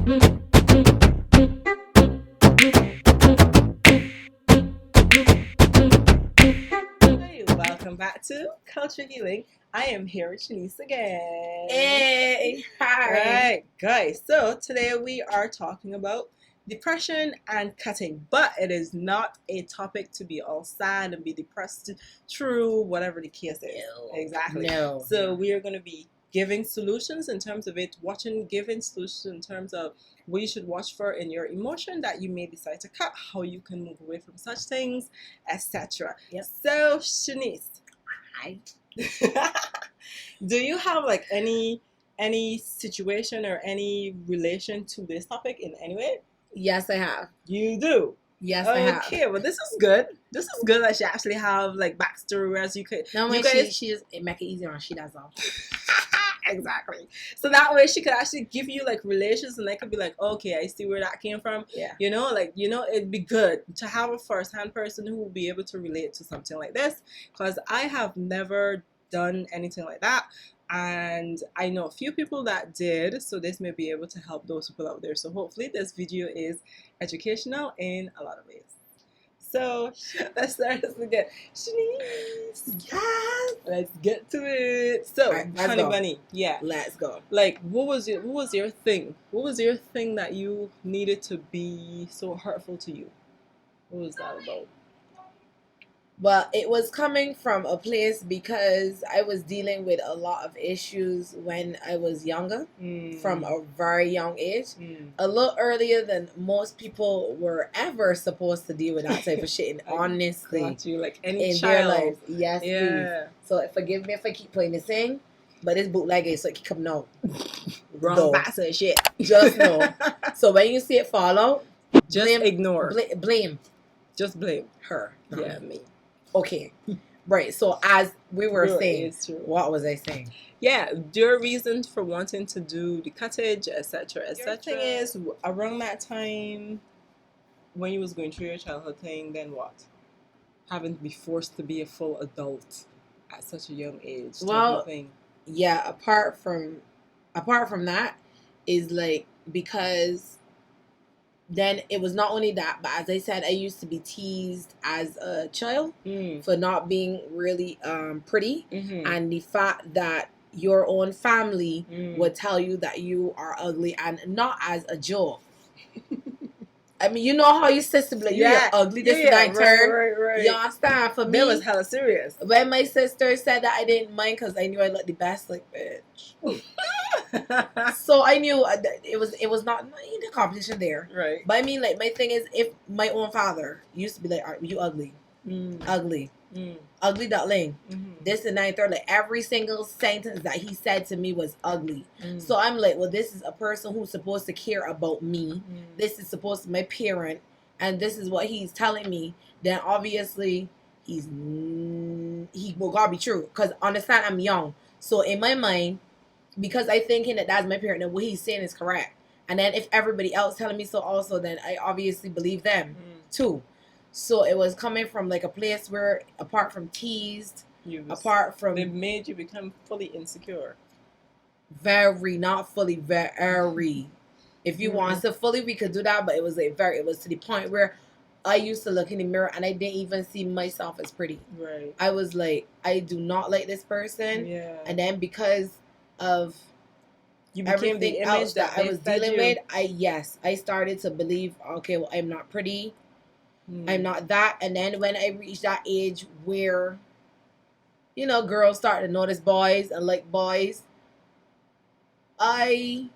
Hey, welcome back to Culture Healing. I am here with Shanice again. Hey, hi. Right, guys. So today we are talking about depression and cutting, but it is not a topic to be all sad and be depressed through, whatever the case is. No. Exactly. No. So we are going to be giving solutions in terms of it, giving solutions in terms of what you should watch for in your emotion that you may decide to cut, how you can move away from such things, etc. Yep. So Shanice, Hi. do you have like any situation or any relation to this topic in any way? Yes, I have. You do? Yes, I have. Okay, well this is good. This is good that you actually have like backstory, whereas you could. No, you guys, she just it make it easier on she does all. Exactly. So that way she could actually give you like relations, and they could be like, okay, I see where that came from. Yeah. It'd be good to have a first-hand person who will be able to relate to something like this, because I have never done anything like that, and I know a few people that did, so this may be able to help those people out there. So hopefully this video is educational in a lot of ways. So let's start this again. Shanice, Yes. let's get to it. So, All right, let's honey go. bunny, yeah. Let's go. Like, what was your thing? What was your thing that you needed to be so hurtful to you? What was that about? Well, it was coming from a place because I was dealing with a lot of issues when I was younger, from a very young age. A little earlier than most people were ever supposed to deal with that type of shit. And honestly, Got you, like any in child. their life, yes, Yeah. please. So forgive me if I keep playing this thing, but it's bootlegging, so it keep coming out. Wrong bastard of shit. Just know. So when you see it fall out, just blame, ignore. Blame. Just blame Her. Yeah, me. Okay. Right. So as we were Sure, saying, it's true. what was I saying? Yeah, your reason for wanting to do the cottage, etc. Thing is, around that time, when you was going through your childhood thing, then what? Having to be forced to be a full adult at such a young age. Well, thing. Yeah. Apart from that, is like because then it was not only that, but as I said, I used to be teased as a child for not being really pretty, and the fact that your own family would tell you that you are ugly, and not as a joke. I mean, you know how your sister be like, you're ugly, this is that turn. Right. You understand? For me, that was hella serious. When my sister said that, I didn't mind because I knew I looked the best, like, bitch. So I knew it was not the competition there. Right. But I mean, like, my thing is, if my own father used to be like, you ugly. Ugly. Ugly duckling. This and that and third. Like, every single sentence that he said to me was ugly. So I'm like, well, this is a person who's supposed to care about me. This is supposed to be my parent. And this is what he's telling me. Then obviously, he will gotta be true. Because understand, I'm young. So in my mind, because I thinking that that's my parent and what he's saying is correct. And then if everybody else telling me so also, then I obviously believe them too. So it was coming from like a place where, apart from teased, they made you become fully insecure. Very, not fully, very. If you want to fully, we could do that, but it was it was to the point where I used to look in the mirror and I didn't even see myself as pretty. Right. I was like, I do not like this person. Yeah. And then because of you became the image else that I was dealing with, I started to believe, okay, well, I'm not pretty. I'm not that. And then when I reached that age where, girls start to notice boys and like boys, I'm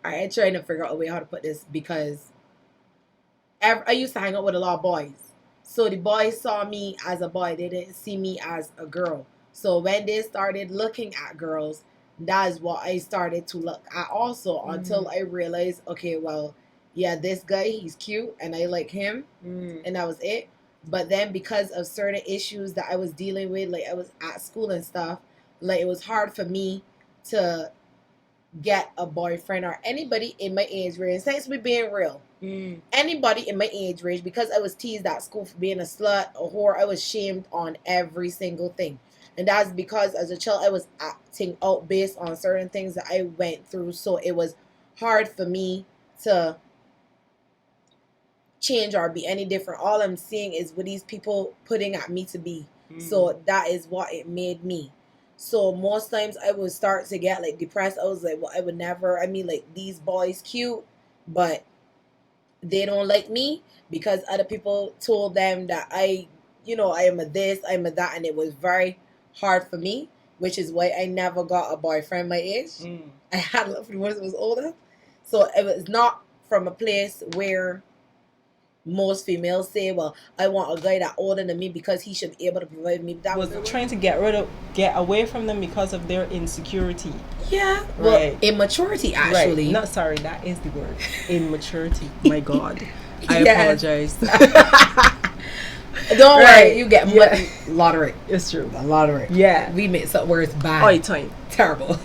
trying to figure out a way how to put this, because I used to hang out with a lot of boys. So the boys saw me as a boy. They didn't see me as a girl. So when they started looking at girls, that's what I started to look at also, until I realized, okay, well, yeah, this guy, he's cute and I like him. And that was it. But then because of certain issues that I was dealing with, like I was at school and stuff, like it was hard for me to get a boyfriend or anybody in my age range. Thanks for being real. Anybody in my age range, because I was teased at school for being a slut, a whore. I was shamed on every single thing. And that's because as a child I was acting out based on certain things that I went through. So it was hard for me to change or be any different. All I'm seeing is what these people putting at me to be. So that is what it made me. So most times I would start to get like depressed. I was like, well, I would never, I mean, like, these boys cute, but they don't like me because other people told them that I am a this, I'm a that, and it was very hard for me, which is why I never got a boyfriend my age. I had love for the ones that was older. So it was not from a place where most females say, well, I want a guy that older than me because he should be able to provide me. That was trying to get away from them because of their insecurity. Yeah, well, right. Immaturity, actually. Right. No, sorry, that is the word. Immaturity. My God, I apologize. Don't worry, you get lottery. It's true. The lottery. Yeah, we made some words bad. Oh, time terrible.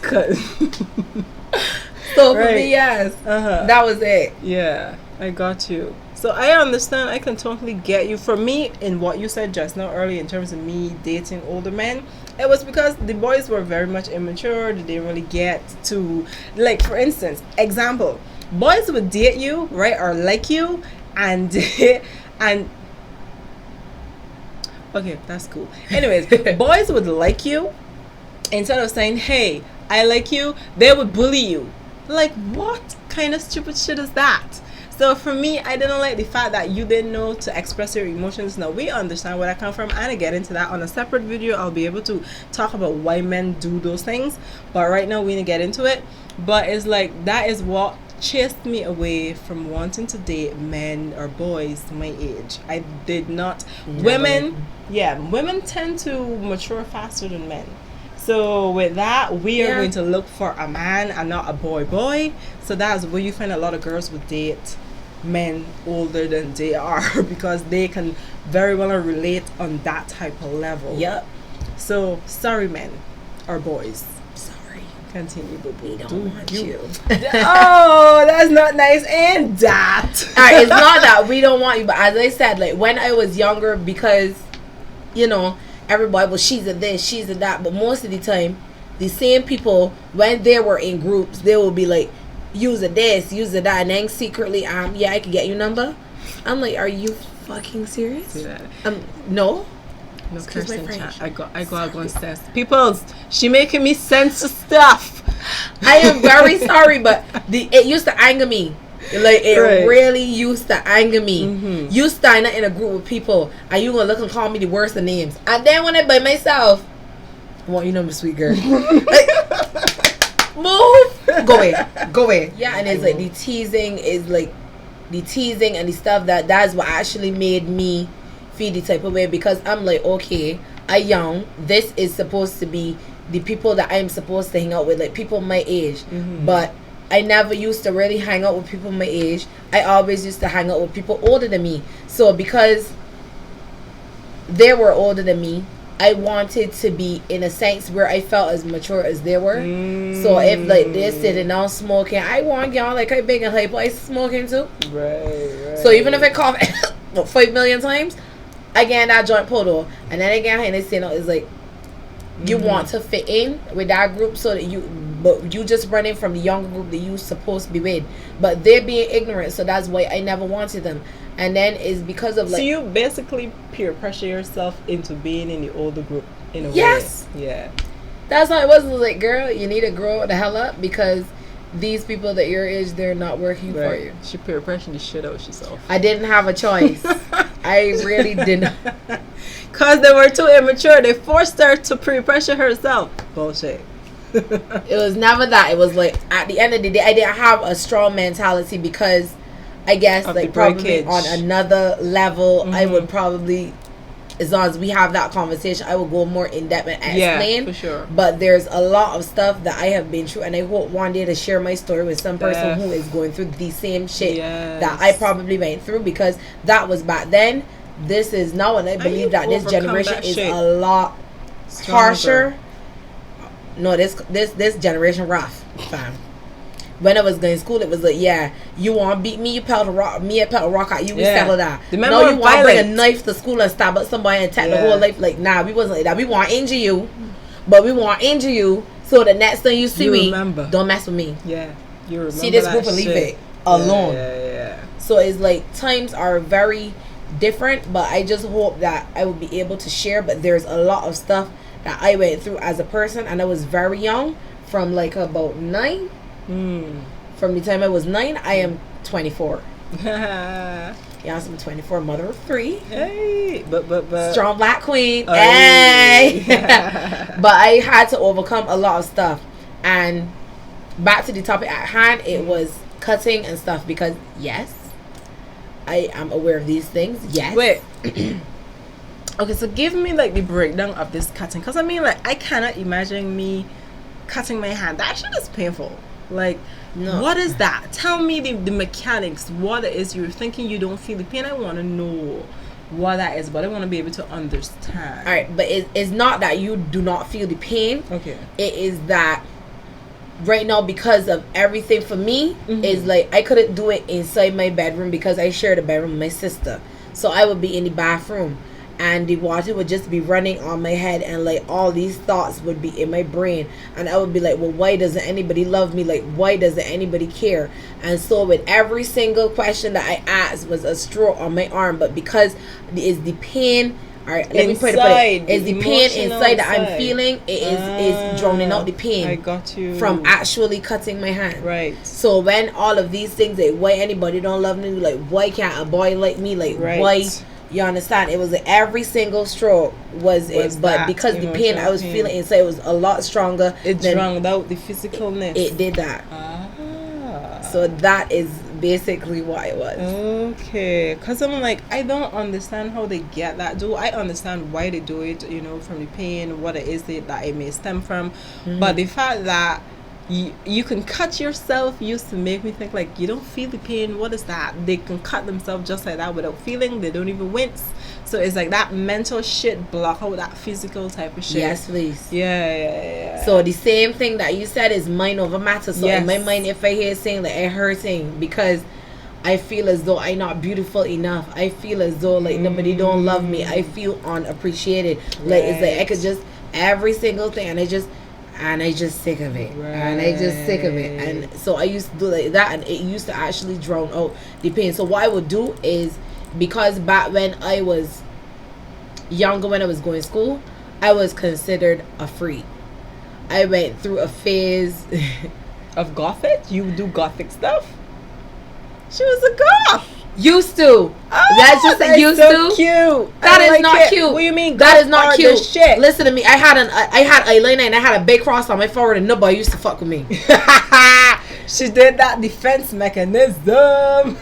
So for me, yes, that was it. Yeah, I got you. So I understand. I can totally get you. For me, in what you said just now earlier, in terms of me dating older men, it was because the boys were very much immature. They didn't really get to, like, for instance, example, boys would date you, right, or like you, and and okay, that's cool. Anyways, boys would like you. Instead of saying, hey, I like you, they would bully you. Like, what kind of stupid shit is that? So for me, I didn't like the fact that you didn't know to express your emotions. Now, we understand where I come from, and I get into that on a separate video. I'll be able to talk about why men do those things, but right now we need to get into it. But it's like, that is what chased me away from wanting to date men or boys my age. I did not. Women tend to mature faster than men. So with that, we are going to look for a man and not a boy. So that's where you find a lot of girls would date men older than they are because they can very well relate on that type of level. Yep. So sorry, men or boys. Sorry. Continue, but we don't want you. Oh, that's not nice. And that. All right, it's not that we don't want you, but as I said, like, when I was younger, because, you know, everybody, well, she's a this, she's a that, but most of the time, the same people, when they were in groups, they will be like, use a this, use a that, and then secretly, yeah, I can get your number. I'm like, are you fucking serious? Yeah. No. No cursing, chat. I got one sense. Peoples, she making me sense of stuff. I am very sorry, but it used to anger me. Like, it really used to anger me. You stand in a group with people and you gonna look and call me the worst of names, and then when I by myself, I want you number, sweet girl. Like, move, go away. Yeah, and it's like the teasing and the stuff that's what actually made me feel the type of way, because I'm like, okay, I young, this is supposed to be the people that I'm supposed to hang out with, like people my age, but I never used to really hang out with people my age. I always used to hang out with people older than me. So because they were older than me, I wanted to be in a sense where I felt as mature as they were. So if like they're sitting down smoking, I want y'all like I big and hype I smoking too. Right. So even if I cough 5 million times, I get that joint pulled off, and then again and they say no, it's like you want to fit in with that group so that you just running from the younger group that you supposed to be with, but they're being ignorant, so that's why I never wanted them. And then it's because of like, so you basically peer pressure yourself into being in the older group in a way. Yeah, that's how it was. It was like, girl, you need to grow the hell up because these people that your age, they're not working for you. She peer pressured the shit out of herself. I didn't have a choice. I really didn't. Because they were too immature. They forced her to peer pressure herself. Bullshit. It was never that. It was like, at the end of the day, I didn't have a strong mentality because I guess of like probably on another level, I would probably, as long as we have that conversation, I will go more in depth and explain. Yeah, for sure. But there's a lot of stuff that I have been through, and I hope one day to share my story with some person who is going through the same shit that I probably went through, because that was back then. This is now, and I believe that this generation is a lot harsher. No, this generation rough, fam. when I was going to school, it was like, yeah, you want to beat me, you pelt a rock, me a pelt a rock at you, we settle that. No, you want to bring a knife to school and stab at somebody and attack the whole life. Like, nah, we wasn't like that. We want to injure you, but we want to injure you so the next time you see me, don't mess with me. Yeah, you remember. See this group and leave it alone. Yeah. So it's like times are very different, but I just hope that I will be able to share. But there's a lot of stuff that I went through as a person, and I was very young, from like about 9. From the time I was 9, I am 24. Yes, I'm 24, mother of 3. Hey, but strong black queen. Hey. But I had to overcome a lot of stuff. And back to the topic at hand, it was cutting and stuff, because yes, I am aware of these things. Yes. Wait. Okay, so give me like the breakdown of this cutting, because I mean, like, I cannot imagine me cutting my hand. That shit is painful. Like, no. What is that? Tell me the mechanics. What it is you're thinking you don't feel the pain. I want to know what that is, but I want to be able to understand. All right, but it's not that you do not feel the pain. Okay. It is that right now, because of everything for me, is like I couldn't do it inside my bedroom because I shared a bedroom with my sister. So I would be in the bathroom, and the water would just be running on my head, and like all these thoughts would be in my brain, and I would be like, well, why doesn't anybody love me? Like, why doesn't anybody care? And so with every single question that I asked was a stroke on my arm, but because it's the pain. All right, let me put it. It's the pain inside that I'm feeling. It is drowning out the pain. I got you. From actually cutting my hand. Right. So when all of these things, like why anybody don't love me, like why can't a boy like me, like why, you understand? It was like every single stroke was it, but because the pain I was feeling inside was a lot stronger. It drowned out the physicalness. It did that. So that is basically what it was. Okay, because I'm like, I don't understand how they get that. Do I understand why they do it, you know, from the pain, what it is that it may stem from, but the fact that you can cut yourself used to make me think like, you don't feel the pain. What is that? They can cut themselves just like that without feeling. They don't even wince. So it's like that mental shit block out that physical type of shit. Yes, please. Yeah. So the same thing that you said is mind over matter. So in my mind, if I hear saying like it hurting because I feel as though I'm not beautiful enough, I feel as though like nobody don't love me, I feel unappreciated. Like it's like I could just every single thing, and I just sick of it. And I just sick of it. And so I used to do like that, and it used to actually drown out the pain. So what I would do is, because back when I was younger, when I was going to school, I was considered a freak. I went through a phase of gothic. You do gothic stuff? She was a goth. Used to. That's just a used so to. Cute. That is not cute. What do you mean? That is not cute. Shit. Listen to me. I had eyeliner, and I had a big cross on my forehead, and nobody used to fuck with me. She did that defense mechanism.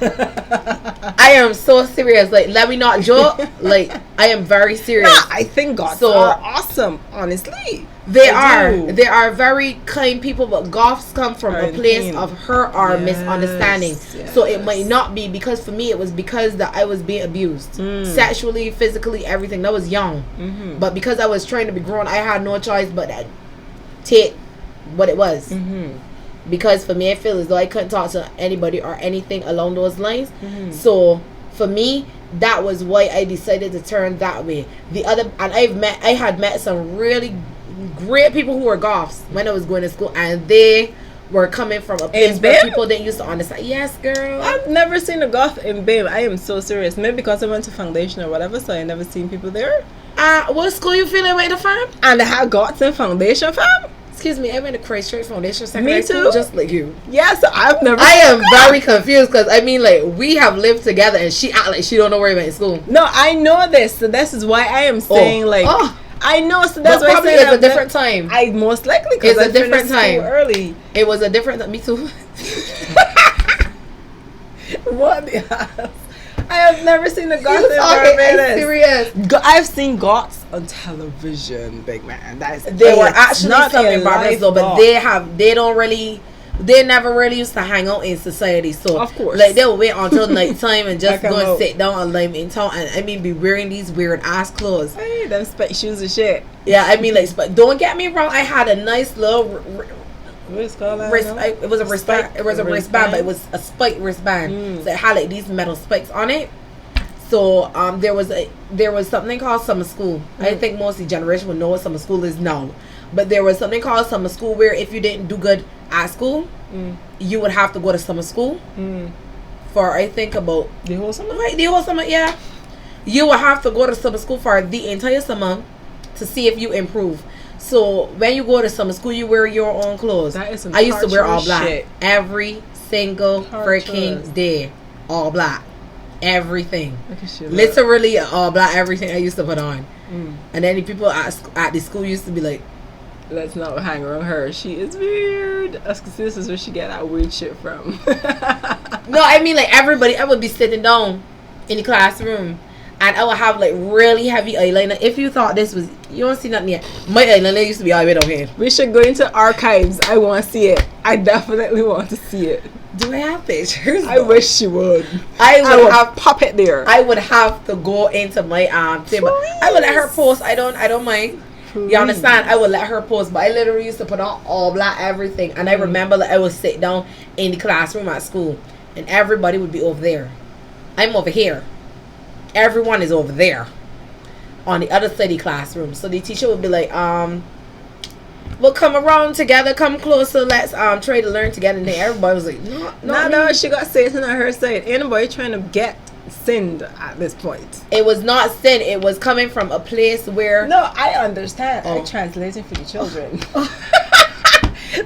I am so serious. Like, let me not joke. Like, I am very serious. Nah, I think goths are awesome. Honestly, they are very kind people, but goths come from a place of hurt or misunderstanding. So it might not be, because for me it was because that I was being abused sexually, physically, everything. That was young, but because I was trying to be grown, I had no choice but to take what it was. Because for me, I feel as though I couldn't talk to anybody or anything along those lines. So for me, that was why I decided to turn that way. I had met some really great people who were goths when I was going to school, and they were coming from a place where people didn't used to understand. Yes, girl. I've never seen a goth in BAME. I am so serious. Maybe because I went to foundation or whatever, so I never seen people there. What school you feeling went to, fam? And they had goths in foundation, fam? Excuse me, I went to Christ Church Foundation Secondary Me too. School, just like you. Yes, I've never. I am very confused, because I mean, like, we have lived together, and she act like she don't know where you went to school. No, I know this. So this is why I am saying I know. So that's why probably it's a different time. I most likely because it's a different time. Early. It was a different. Me too. What the hell? I have never seen a goth in Barbados. Serious. I've seen goths on television, big man. They were actually some in Barbados though, but they never really used to hang out in society. So of course, like they'll wait until nighttime and just go and sit down and like in town, and I mean be wearing these weird ass clothes. Hey, them spec shoes and shit. Yeah, I mean like, but don't get me wrong, I had a nice little What's called that? It was a wristband. It was a wristband, but it was a spike wristband. So it had like these metal spikes on it. So there was something called summer school. I think most of the generation would know what summer school is now. But there was something called summer school where if you didn't do good at school, you would have to go to summer school for I think about the whole summer. Right, the whole summer, yeah. You would have to go to summer school for the entire summer to see if you improve. So when you go to summer school, you wear your own clothes. That is some I used to wear all black shit. every single freaking day, all black, everything. Literally all black, everything I used to put on. And then the people at the school used to be like, "Let's not hang around her. She is weird." This is where she get that weird shit from. No, I mean like everybody. I would be sitting down in the classroom. And I would have like really heavy eyeliner. If you thought this was, you don't see nothing yet. My eyeliner used to be all the way down here. We should go into archives. I want to see it. I definitely want to see it. Do I have pictures? I wish you would. I would have pop it there. I would have to go into my table. I would let her post. I don't mind. Please. You understand? I would let her post, but I literally used to put on all black everything. And I remember that I would sit down in the classroom at school, and everybody would be over there. I'm over here. Everyone is over there on the other side of the classroom. So the teacher would be like, we'll come around together, come closer, let's try to learn together. And then everybody was like, no, she got Satan on her side. Ain't nobody trying to get sinned at this point. It was not sin. It was coming from a place where... No, I understand. I'm translating for the children.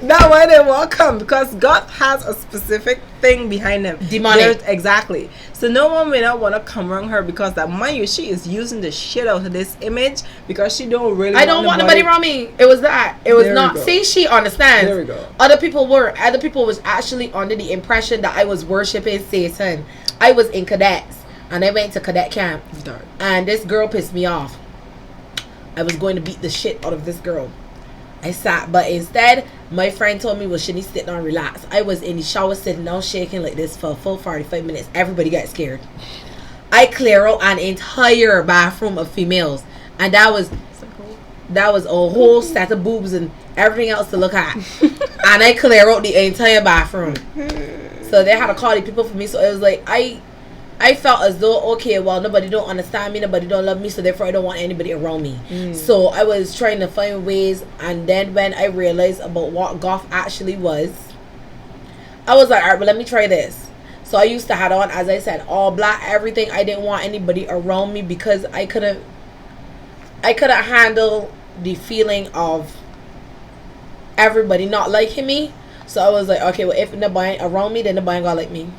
That why they won't come, because God has a specific thing behind them. Demonic. Exactly. So no one may not want to come around her, because that, mind you, she is using the shit out of this image because she don't really I don't want nobody around me. It was that. It was not. See, she understands. There we go. Other people was actually under the impression that I was worshiping Satan. I was in cadets and I went to cadet camp. Dark. And this girl pissed me off. I was going to beat the shit out of this girl. I sat, but instead, my friend told me, well, Shanice, sit down, relax. I was in the shower sitting down, shaking like this for a full 45 minutes. Everybody got scared. I clear out an entire bathroom of females, and that was a whole set of boobs and everything else to look at. And I clear out the entire bathroom. So they had to call the people for me. So it was like I felt as though, okay, well, nobody don't understand me, nobody don't love me, so therefore I don't want anybody around me. So I was trying to find ways, and then when I realized about what goth actually was, I was like, all right, well, let me try this. So I used to have on, as I said, all black, everything. I didn't want anybody around me because I couldn't handle the feeling of everybody not liking me. So I was like, okay, well, if nobody around me, then nobody gonna like me.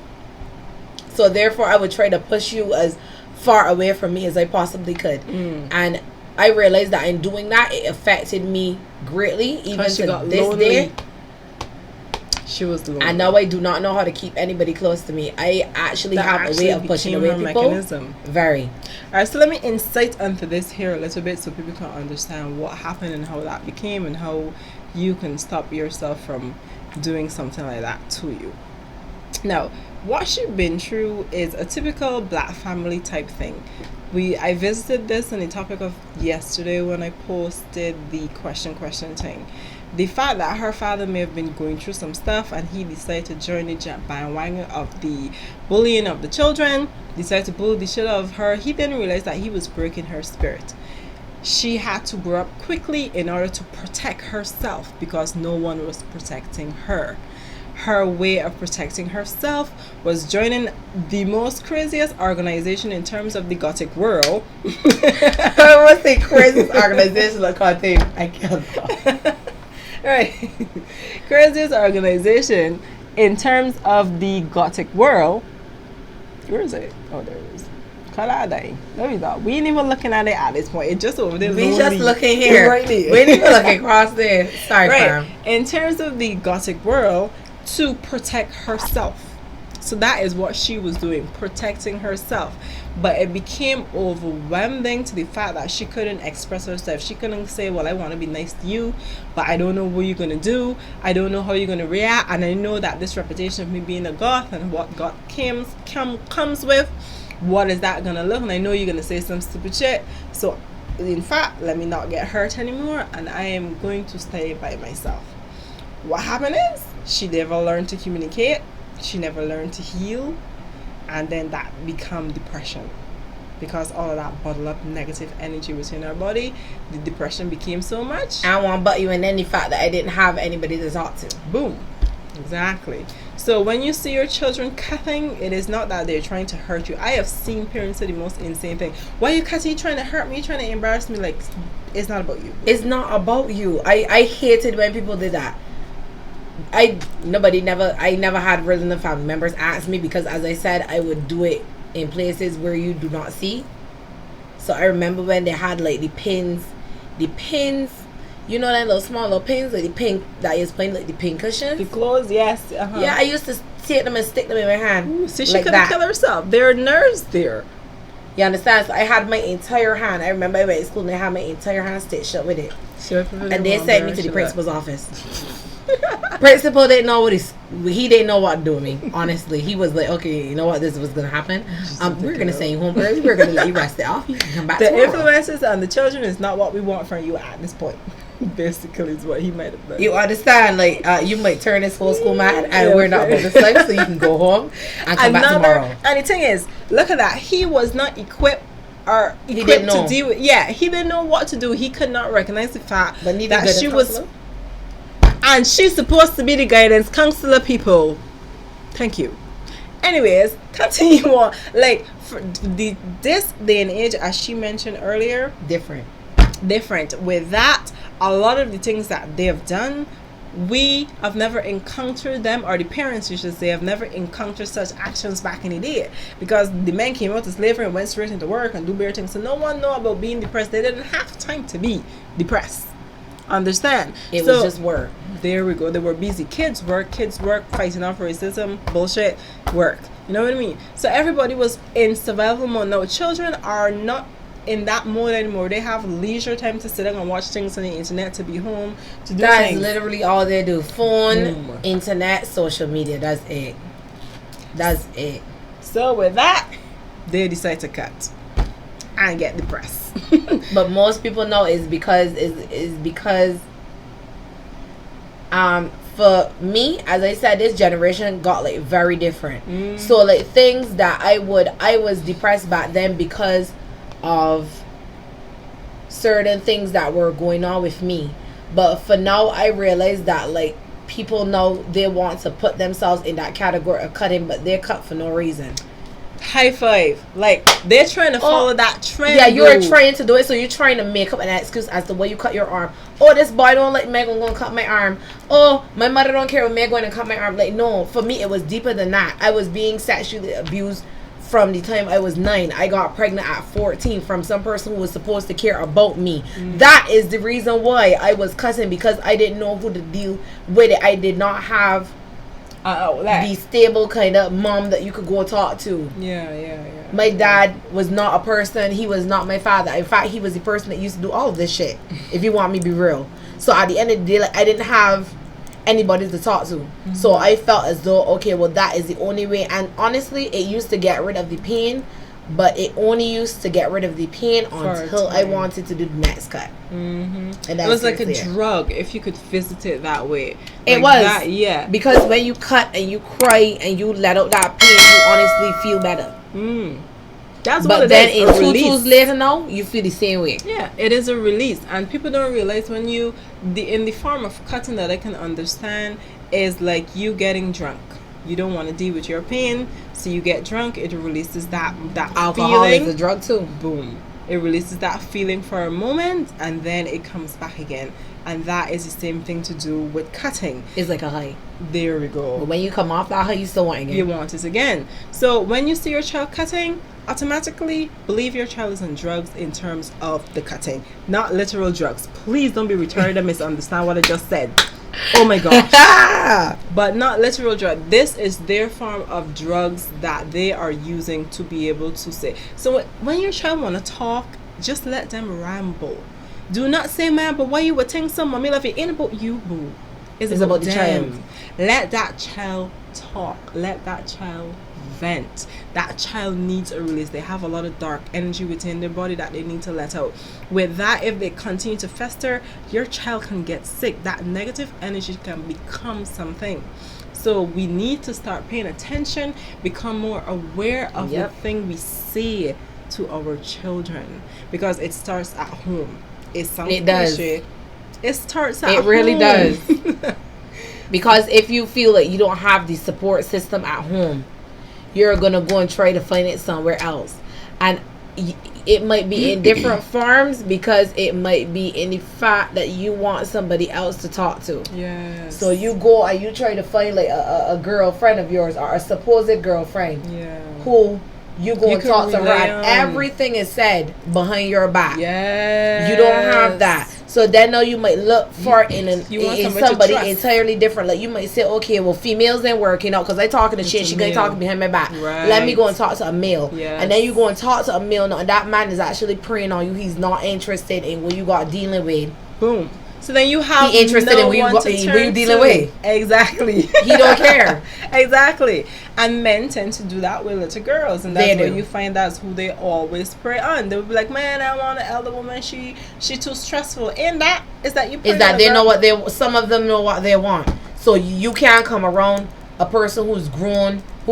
So therefore, I would try to push you as far away from me as I possibly could. And I realized that in doing that, it affected me greatly. Even to this day, she was lonely. And now I do not know how to keep anybody close to me. I actually have a way of pushing away people. Mechanism. Very. All right, so let me insight onto this here a little bit so people can understand what happened and how that became and how you can stop yourself from doing something like that to you. Now, what she's been through is a typical black family type thing. I visited this on the topic of yesterday when I posted the question thing. The fact that her father may have been going through some stuff and he decided to join the bandwagon of the bullying of the children, decided to bully the shit out of her. He didn't realize that he was breaking her spirit. She had to grow up quickly in order to protect herself because no one was protecting her. Her way of protecting herself was joining the most craziest organization in terms of the gothic world. What's the craziest organization I can't think? I can't. Right. Craziest organization in terms of the gothic world. Where is it? Oh, there it is. There we go. We ain't even looking at it at this point. It's just over there. We just looking here. Right there. We ain't even looking across there. Sorry, right. In terms of the gothic world, to protect herself. So that is what she was doing, protecting herself. But it became overwhelming to the fact that she couldn't express herself. She couldn't say, well, I want to be nice to you, but I don't know what you're going to do. I don't know how you're going to react. And I know that this reputation of me being a goth and what goth comes with, what is that going to look? And I know you're going to say some stupid shit. So, in fact, let me not get hurt anymore. And I am going to stay by myself. what happened is she never learned to communicate, she never learned to heal, and then that become depression. Because all of that bottled up negative energy within our body, the depression became so much. I want to butt you, and then the fact that I didn't have anybody to talk to. Boom. Exactly. So when you see your children cutting, it is not that they're trying to hurt you. I have seen parents say the most insane thing. Why are you cutting? You trying to hurt me? You trying to embarrass me? Like, it's not about you. It's not about you. I hated when people did that. I never had resident family members ask me, because as I said, I would do it in places where you do not see. So I remember when they had like the pins, you know, that little small little pins, like the pin that is playing like the pin cushions. The clothes, yes. Yeah, I used to take them and stick them in my hand. Ooh, see, she like could have killed herself. There are nerves there. You understand? So I had my entire hand. I remember I went to school and I had my entire hand stitched up with it. And they sent me to the principal's office. Principal didn't know he didn't know what to do with me. Honestly, he was like, okay, you know what, this was gonna happen. We're gonna send you home early. We're gonna let you rest it off. You can come back. The tomorrow. influences on the children is not what we want from you at this point. Basically, is what he might have done. You understand? Like, you might turn this whole school mad, and we're not about to sleep, so you can go home and come back tomorrow. And the thing is, look at that. He was not equipped to deal with. Yeah, he didn't know what to do. He could not recognize the fact that she was. And she's supposed to be the guidance counselor, people. Thank you. Anyways, continue on. Like, for this day and age, as she mentioned earlier, different. With that, a lot of the things that they have done, we have never encountered them, or the parents, you should say, have never encountered such actions back in the day, because the men came out of slavery and went straight into work and do better things. So no one know about being depressed. They didn't have time to be depressed. Understand? It was just work. There we go. They were busy. Kids work, fighting off racism, bullshit, work. You know what I mean? So everybody was in survival mode. Now children are not in that mode anymore. They have leisure time to sit down and watch things on the internet, to be home, to do That's things. literally all they do. Phone, internet, social media. That's it. So with that, they decide to cut and get depressed. But most people know is because for me, as I said, this generation got like very different. So like things that I was depressed back then because of certain things that were going on with me. But for now, I realize that like people know they want to put themselves in that category of cutting, but they're cut for no reason. High five. Like, they're trying to follow that trend. Yeah, you're trying to do it, so you're trying to make up an excuse as to why you cut your arm. Oh, this boy don't like me, I'm going to cut my arm. Oh, my mother don't care when me going to cut my arm. Like, no, for me, it was deeper than that. I was being sexually abused from the time I was 9. I got pregnant at 14 from some person who was supposed to care about me. That is the reason why I was cutting, because I didn't know who to deal with it. I did not have the stable kind of mom that you could go talk to. Yeah. My dad was not a person. He was not my father. In fact, he was the person that used to do all of this shit, if you want me to be real. So at the end of the day, like, I didn't have anybody to talk to. So I felt as though, okay, well, that is the only way. And honestly, it used to get rid of the pain, but it only used to get rid of the pain until I wanted to do the next cut. And it was like a drug, if you could visit it that way. It was that, yeah, because when you cut and you cry and you let out that pain, you honestly feel better. That's but what it then is. in 2 years later now, you feel the same way. Yeah, it is a release, and people don't realize when you in the form of cutting that I can understand is like you getting drunk. You don't want to deal with your pain, so you get drunk. It releases that alcohol feeling. Is a drug too. Boom. It releases that feeling for a moment, and then it comes back again. And that is the same thing to do with cutting. It's like a high. There we go. But when you come off that high, you still want it again. You want it again. So when you see your child cutting, automatically believe your child is on drugs in terms of the cutting, not literal drugs. Please don't be retarded and misunderstand what I just said. Oh my gosh. But not literal drug. This is their form of drugs that they are using to be able to say. So when your child want to talk, just let them ramble. Do not say, man, but why you would think so, mommy love it ain't about you, boo. It's about the child. Let that child talk. Let that child vent. That child needs a release. They have a lot of dark energy within their body that they need to let out. With that, if they continue to fester, your child can get sick. That negative energy can become something. So we need to start paying attention, become more aware of the thing we say to our children, because it starts at home. It does. It starts at home. It really does. Because if you feel like you don't have the support system at home, you're gonna go and try to find it somewhere else, and it might be in different forms, because it might be in the fact that you want somebody else to talk to. Yes. So you go and you try to find like a girlfriend of yours, or a supposed girlfriend, who you go and talk to her, and everything is said behind your back. Yes. You don't have that. So then now you might look for in somebody entirely different. Like you might say, okay, well, females ain't working out because I talking to shit. She gonna talk behind my back. Right. Let me go and talk to a male. Yes. And then you go and talk to a male now, and that man is actually preying on you. He's not interested in what you got dealing with. Boom. So then you have he interested in what you dealing with. Exactly. He don't care. Exactly. And men tend to do that with little girls, and that's where you find that's who they always prey on. They'll be like, "Man, I want an elder woman. She too stressful." And that is that you. Is that they know what they? Some of them know what they want. So you can't come around a person who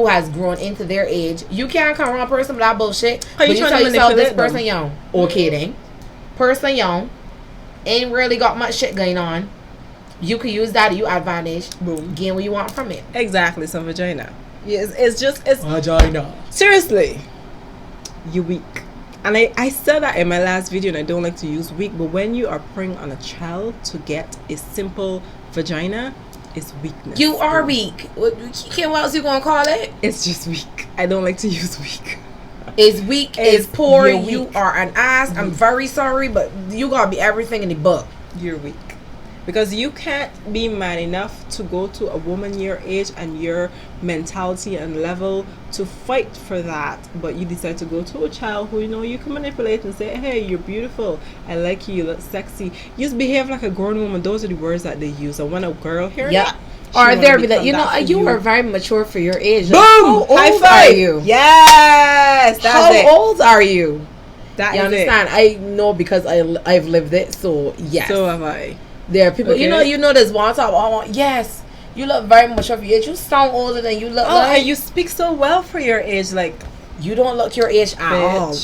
has grown into their age. You can't come around a person with that bullshit. But you tell yourself this person young. Okay then, person young. Ain't really got much shit going on. You can use that to your advantage. Boom. Gain what you want from it. Exactly. Some vagina. Yes, it's vagina. Seriously, you weak. And I said that in my last video, and I don't like to use weak, but when you are preying on a child to get a simple vagina, it's weakness. You are weak. What else you gonna call it? It's just weak. I don't like to use weak. Is weak, is poor, you are an ass. I'm very sorry, but you gotta be everything in the book. You're weak. Because you can't be man enough to go to a woman your age and your mentality and level to fight for that. But you decide to go to a child who you can manipulate and say, hey, you're beautiful. I like you. You look sexy. You just behave like a grown woman. Those are the words that they use. And when a girl hears that, or there be that you are very mature for your age. Boom! How old are you? Yes, how old are you? That you understand? I know because I've lived it. So yes. So have I. There are people. Okay. You know. There's one time. Yes, you look very mature for your age. You sound older than you look. And you speak so well for your age. Like you don't look your age at all.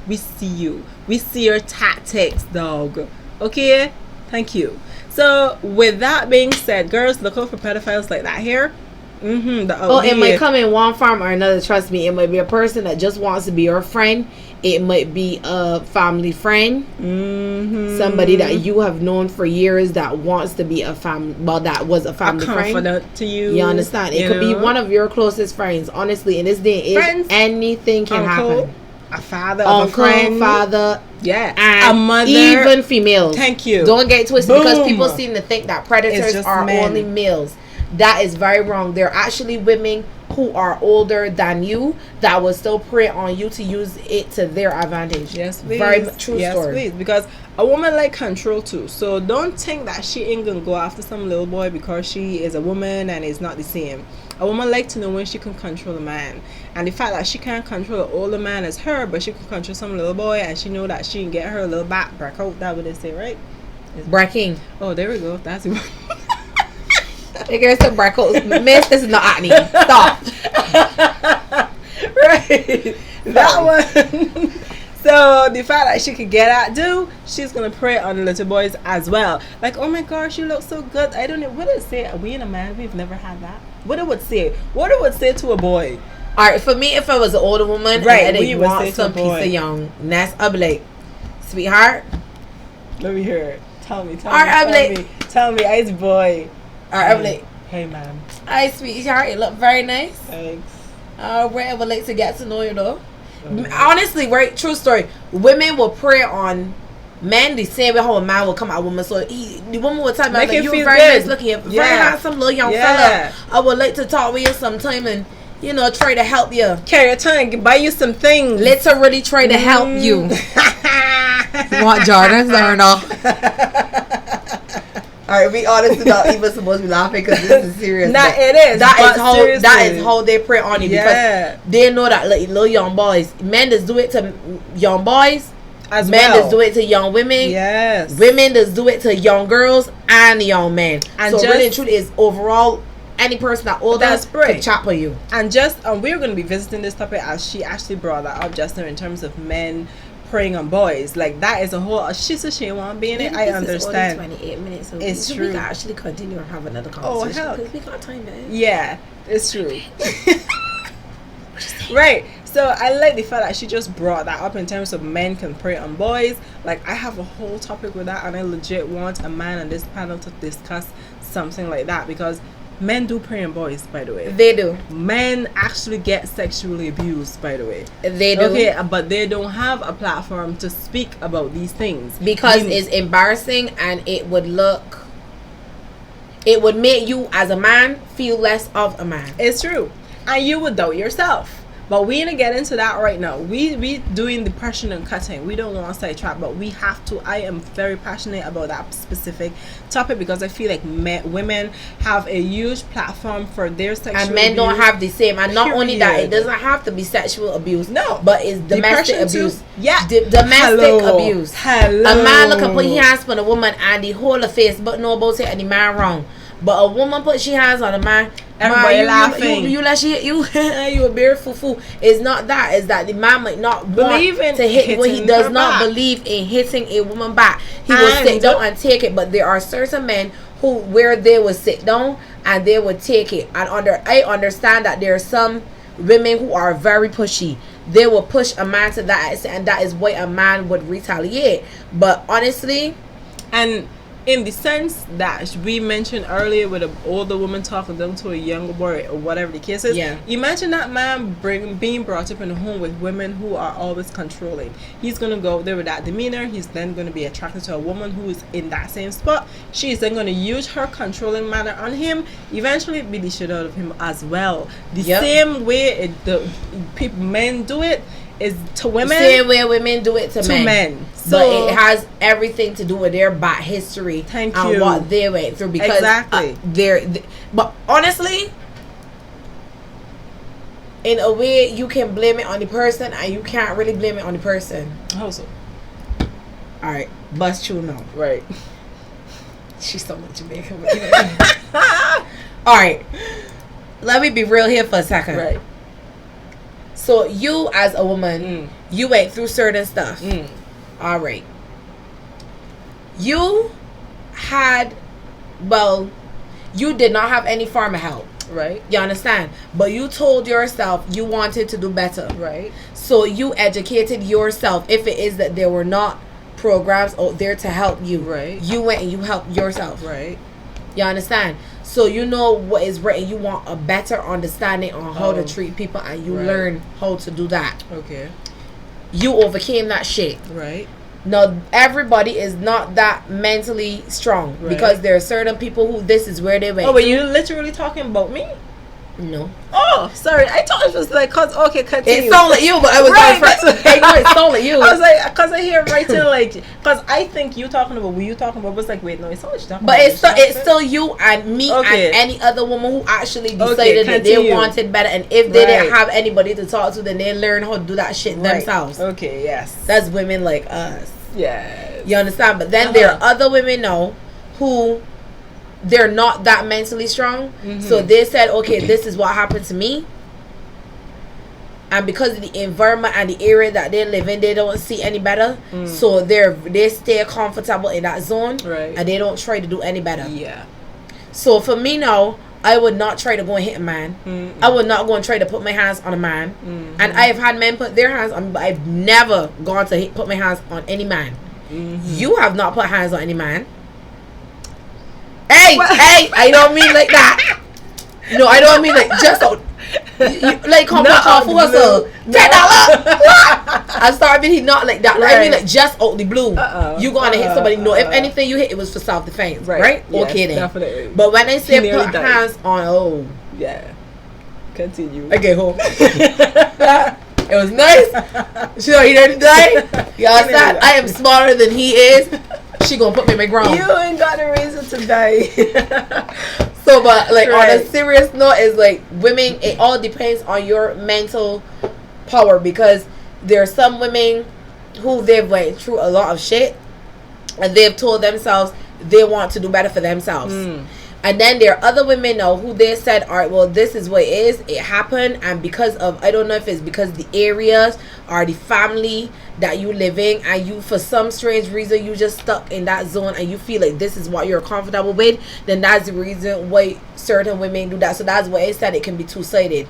We see you. We see your tactics, dog. Okay. Thank you. So, with that being said, girls, look out for pedophiles like that here. It might come in one form or another. Trust me, it might be a person that just wants to be your friend. It might be a family friend, somebody that you have known for years that wants to be a family. Well, that was a family friend to you. You understand? It could be one of your closest friends. Honestly, in this day and age, anything can happen. A father, uncle, a friend, father, and a mother, even females. Thank you. Don't get twisted because people seem to think that predators are only males. That is very wrong. There are actually women who are older than you that will still prey on you to use it to their advantage. Yes, please. Very true story. Yes, please. Because a woman like control too. So don't think that she ain't gonna go after some little boy because she is a woman and is not the same. A woman like to know when she can control a man. And the fact that she can't control an older man as her, but she can control some little boy, and she know that she can get her little back break out. That's what they say, right? Breaking. Oh, there we go. That's it. It gets to break out. Miss, this is not acne. Stop. Right. That one. So the fact that she could get at she's gonna prey on the little boys as well. Like, oh my gosh, you look so good. I don't know what it say. We and a man, we've never had that. What it would say? What it would say to a boy? All right, for me, if I was an older woman, right, and I want some piece of youngness, I'd be like, sweetheart, let me hear it. Tell me. Tell me, ice boy. All right, I'd be like, hey, ma'am. Hi, sweetheart. You look very nice. Thanks. I would like to get to know you, though. Honestly, right, true story. Women will prey on men the same way how a man will come at a woman. So the woman will tell me, like, you're very nice looking, very handsome little young fella. I would like to talk with you sometime and, try to help you. Carry your tongue, buy you some things. Literally try to help you. You want Jordans or no? Alright, be honest, we're not even supposed to be laughing because this is serious. Nah, it is. That is how they prey on you because they know that little young boys, men just do it to young boys, as men well. just do it to young women. Yes. Women just do it to young girls and young men. And so really, the truth is, overall, any person that older can chop on you. And just we're going to be visiting this topic as she actually brought that up just now in terms of men preying on boys. Like that is a whole she said she won't be in it. I understand. It's only 28 minutes, so it's true. We can actually continue and have another conversation. Oh hell, because we got time, man. Yeah, it's true. Right. So I like the fact that she just brought that up in terms of men can prey on boys. Like I have a whole topic with that, and I legit want a man on this panel to discuss something like that because men do prey on boys, by the way. They do. Men actually get sexually abused, by the way. They do. Okay, but they don't have a platform to speak about these things. Because it's embarrassing and it would make you as a man feel less of a man. It's true. And you would doubt yourself. But we ain't get into that right now. We doing the passion and cutting. We don't want to sidetrack, but we have to. I am very passionate about that specific topic because I feel like women have a huge platform for their sexual and men abuse. don't have the same. And not only that, it doesn't have to be sexual abuse. No, but it's domestic abuse. Yeah, domestic abuse. Hello. A man look and put his hands on a woman and the whole of face, but no about it and the man wrong. But a woman put she hands on a man, everybody laughing. You let she hit you. You a bare fool. It's not that. It's that the man might not believe in to hit when he does not believe in hitting a woman back. He will sit down and take it. But there are certain men who where they will sit down and they would take it. And I understand that there are some women who are very pushy. They will push a man to that extent, and that is why a man would retaliate. But honestly, and in the sense that we mentioned earlier with an older woman talking down to a younger boy or whatever the case is, imagine that man being brought up in a home with women who are always controlling. He's going to go there with that demeanor. He's then going to be attracted to a woman who is in that same spot. She's then going to use her controlling manner on him, eventually beat the shit out of him as well. The same way men do it is to women. Same way women do it to men. So, but it has everything to do with their bad history and what they went through. Because but honestly, in a way, you can blame it on the person, and you can't really blame it on the person. How so? All right, bust you now. Right. She's so much Jamaican. All right, let me be real here for a second. Right. So you as a woman, you went through certain stuff. All right. You did not have any farmer help. Right. You understand? But you told yourself you wanted to do better. Right. So you educated yourself. If it is that there were not programs out there to help you. Right. You went and you helped yourself. Right. You understand? So you know what is right, and you want a better understanding on how to treat people, and you learn how to do that. Okay. You overcame that shit. Right. Now everybody is not that mentally strong because there are certain people who this is where they went. Oh, but you literally talking about me? No. Oh, sorry. I thought it was like, okay, continue. It sounded like you, but I was it sounded like you. I was like, because I hear writing like, because I think you talking about what you talking about. Was like, wait, no, it's not what you talking about. But it's still you and me and any other woman who actually decided that they wanted better, and if they didn't have anybody to talk to, then they learn how to do that shit themselves. Okay, yes. That's women like us. Yeah. You understand? But then there are other women now who they're not that mentally strong. So they said, okay, this is what happened to me, and because of the environment and the area that they live in, they don't see any better. So they stay comfortable in that zone, and they don't try to do any better. So for me now, I would not try to go and hit a man. I would not go and try to put my hands on a man. And I have had men put their hands on me, but I've never gone to put my hands on any man. You have not put hands on any man. Hey, I don't mean like that. No, I don't mean like just out. Like come off what's up? $10. I started he not like that. I mean like just out the blue. You gonna hit somebody? No, if anything you hit, it was for self defense, right? Yes, okay then. Definitely. But when I say put hands on, continue. I get home. It was nice. Sure, he didn't die. You understand? I am smaller than he is. she gonna put me in my ground. You ain't got a reason to die. So, but like on a serious note, is like women. It all depends on your mental power, because there are some women who they've went through a lot of shit, and they've told themselves they want to do better for themselves. And then there are other women now who they said, all right, well, this is what it is. It happened. And because of, I don't know if it's because the areas or the family that you live in, and you, for some strange reason, you just stuck in that zone and you feel like this is what you're comfortable with, then that's the reason why certain women do that. So that's why it said it can be two-sided.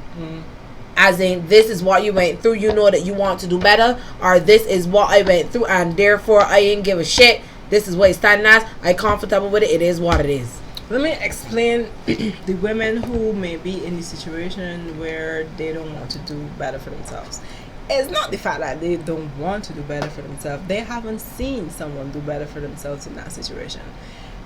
As in, this is what you went through. You know that you want to do better. Or this is what I went through, and therefore I ain't give a shit. This is what it's standing as. I'm comfortable with it. It is what it is. Let me explain the women who may be in the situation where they don't want to do better for themselves. It's not the fact that they don't want to do better for themselves. They haven't seen someone do better for themselves in that situation.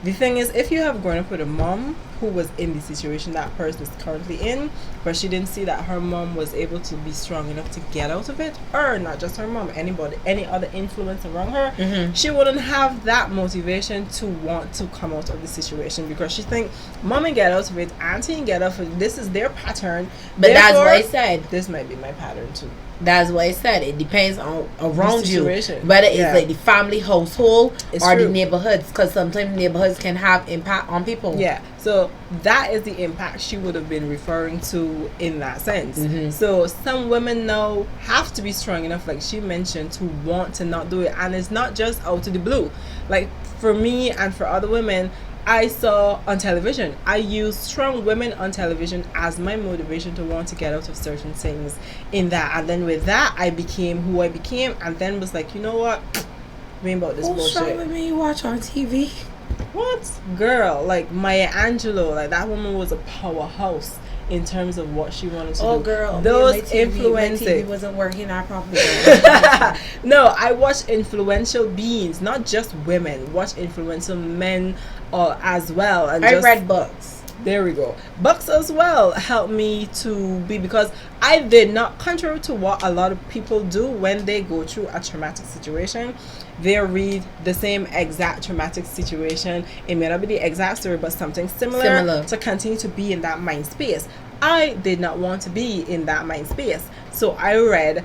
The thing is, if you have grown up with a mom who was in the situation that person is currently in, but she didn't see that her mom was able to be strong enough to get out of it, or not just her mom, anybody, any other influence around her, she wouldn't have that motivation to want to come out of the situation, because she think, mom and get out of it, auntie and get out of it, this is their pattern. But that's what I said. This might be my pattern too. That's what I said. It depends on around you, whether it's like the family, household, or the neighborhoods, because sometimes neighborhoods can have impact on people. Yeah, so that is the impact she would have been referring to in that sense. So some women now have to be strong enough, like she mentioned, to want to not do it, and it's not just out of the blue. Like for me and for other women, I saw on television, I used strong women on television as my motivation to want to get out of certain things in that. And then with that, I became who I became, and then was like, you know what? We ain't about this bullshit. Strong women you watch on TV? What? Girl, like Maya Angelou, like that woman was a powerhouse in terms of what she wanted to do. Oh, girl, those influences. My TV wasn't working out properly. No, I watch influential beings, not just women. Watch influential men as well. And I read books. There we go. Books as well helped me to be, because I did not, contrary to what a lot of people do when they go through a traumatic situation, they read the same exact traumatic situation. It may not be the exact story, but something similar to continue to be in that mind space. I did not want to be in that mind space, so I read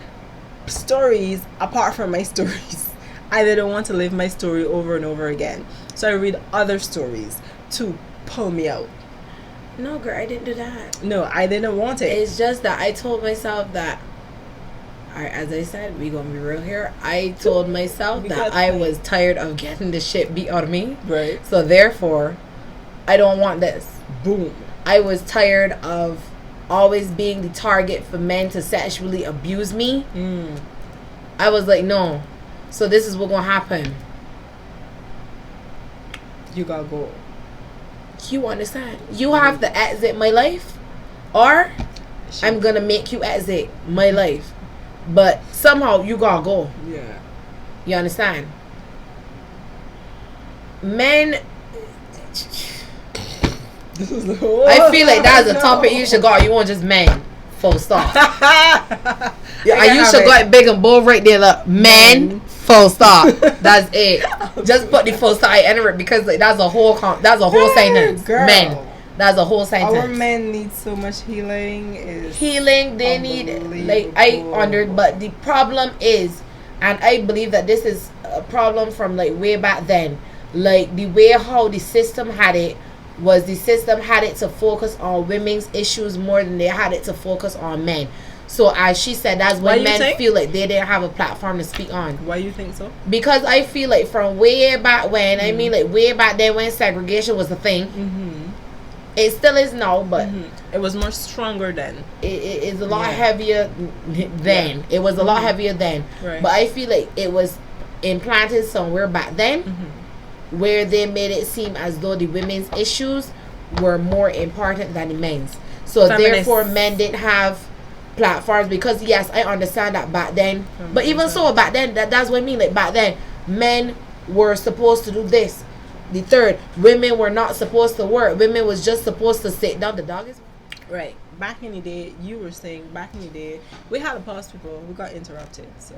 stories apart from my stories. I didn't want to live my story over and over again, so I read other stories to pull me out. No, girl, I didn't do that. No, I didn't want it. It's just that I told myself that, as I said, we gonna be real here. I told myself that I was tired of getting the shit beat out of me. Right. So therefore, I don't want this. Boom. I was tired of always being the target for men to sexually abuse me. I was like, no. So this is what's gonna happen. You gotta go. You understand? You have to exit my life, or I'm gonna make you exit my life. But somehow you gotta go. Yeah. You understand? Men, I feel like that's a topic you should go. You want just men, full stop. And you should go it big and bold right there. Look, men, full stop. That's it. Just put the full stop. I enter it because like, that's a whole sentence. Girl. Men. That's a whole sentence. Our men need so much healing. They need, like, but the problem is, and I believe that this is a problem from like way back then, like the way how the system had it was, the system had it to focus on women's issues more than they had it to focus on men. So as she said, that's when men feel like they didn't have a platform to speak on. Why you think so? Because I feel like from way back when, I mean like way back then when segregation was a thing, it still is now, but it was more stronger then. It's a lot heavier then. It was a lot heavier then. Right. But I feel like it was implanted somewhere back then where they made it seem as though the women's issues were more important than the men's. So therefore men didn't have platforms, because yes, I understand that back then, but even so back then, that's what I mean, like back then men were supposed to do this, the third, women were not supposed to work, women was just supposed to sit down. The dog is right. Back in the day, you were saying back in the day we had a pause, people, we got interrupted, so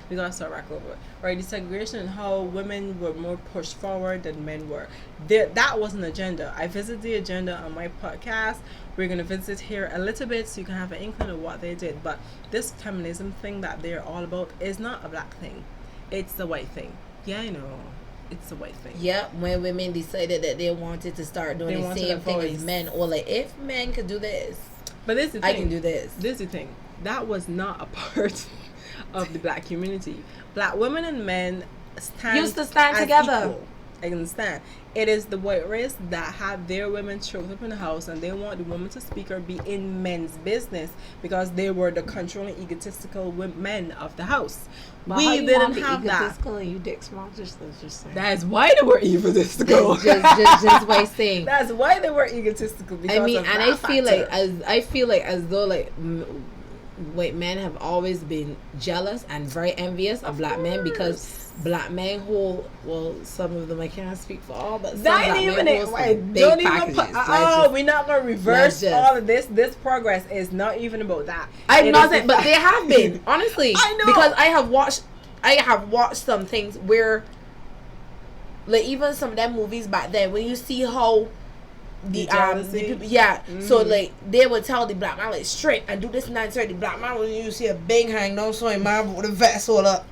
We gotta start back over. Right, desegregation and how women were more pushed forward than men were. That was an agenda. I visited the agenda on my podcast. We're gonna visit here a little bit so you can have an inkling of what they did. But this feminism thing that they're all about is not a black thing. It's the white thing. Yeah, I know. It's a white thing. Yep, when women decided that they wanted to start doing the same thing as men, or like, if men could do this, but this is the thing. I can do this. This is the thing. That was not a part of the black community. Black women and men used to stand together. Equal. I understand. It is the white race that have their women choked up in the house, and they want the woman to speak or be in men's business because they were the controlling, egotistical men of the house. But we didn't have that. And you dick small, just that's why they were egotistical. just by saying. That's why they were egotistical. Because I mean, and I feel factor. like as though like white men have always been jealous and very envious of black men, because black men hold, well, some of them, I can't speak for all, but some black men hold some big packages. We're not gonna reverse all of this. This progress is not even about that. I'm not saying, but they have been, honestly. I know, because I have watched some things where, like, even some of them movies back then, when you see how the people, so like they would tell the black man like straight and do this and that, the black man when you see a big hang down, so man with the vest all up,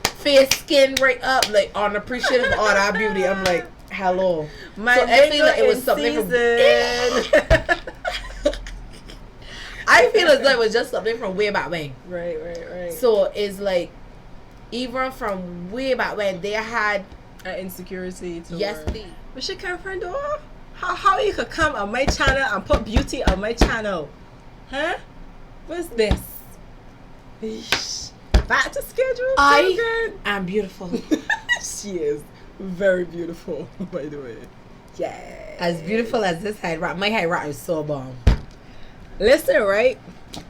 face skin right up, like unappreciative of all that beauty. I'm like, hello. So I feel like it was something from I feel as though it was just something from way back when. Right. So it's like, even from way back when, they had an insecurity to yes, please. But she come from door. How you could come on my channel and put beauty on my channel? Huh? What's this? Back to schedule. I am beautiful. She is very beautiful, by the way. Yeah. As beautiful as this head wrap. My head wrap is so bomb. Listen, right?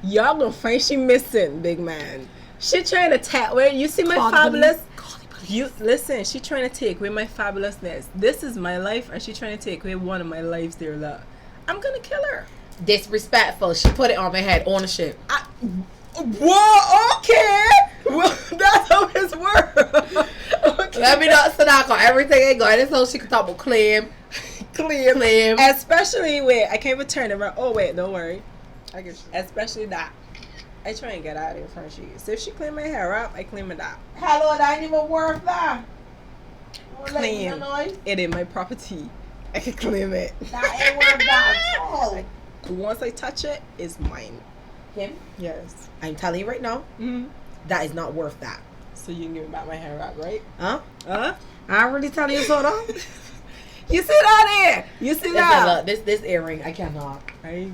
Y'all gonna find she missing, big man. She trying to tap where you see my fabulous. You listen, she trying to take away my fabulousness. This is my life, and she trying to take away one of my lives, dear love. I'm gonna kill her. Disrespectful. She put it on my head. Ownership. Whoa, okay. Well, that's how it's work. Okay. Let me not sit down on everything ain't going. That's how she can talk about claim. Especially, wait, I can't even turn it around. Oh, wait, don't worry. I get you. Especially that. I try and get out of here in front of she. So if she clean my hair up, I clean it up. Hello, that ain't even worth that. Claim it in my property. I can claim it. That ain't worth that at all. Once I touch it, it's mine. Him? Yes. I'm telling you right now, that is not worth that. So you can give me back my hair wrap, right? Huh? I'm really telling you so though. You see that there? You see that? This earring, I cannot. I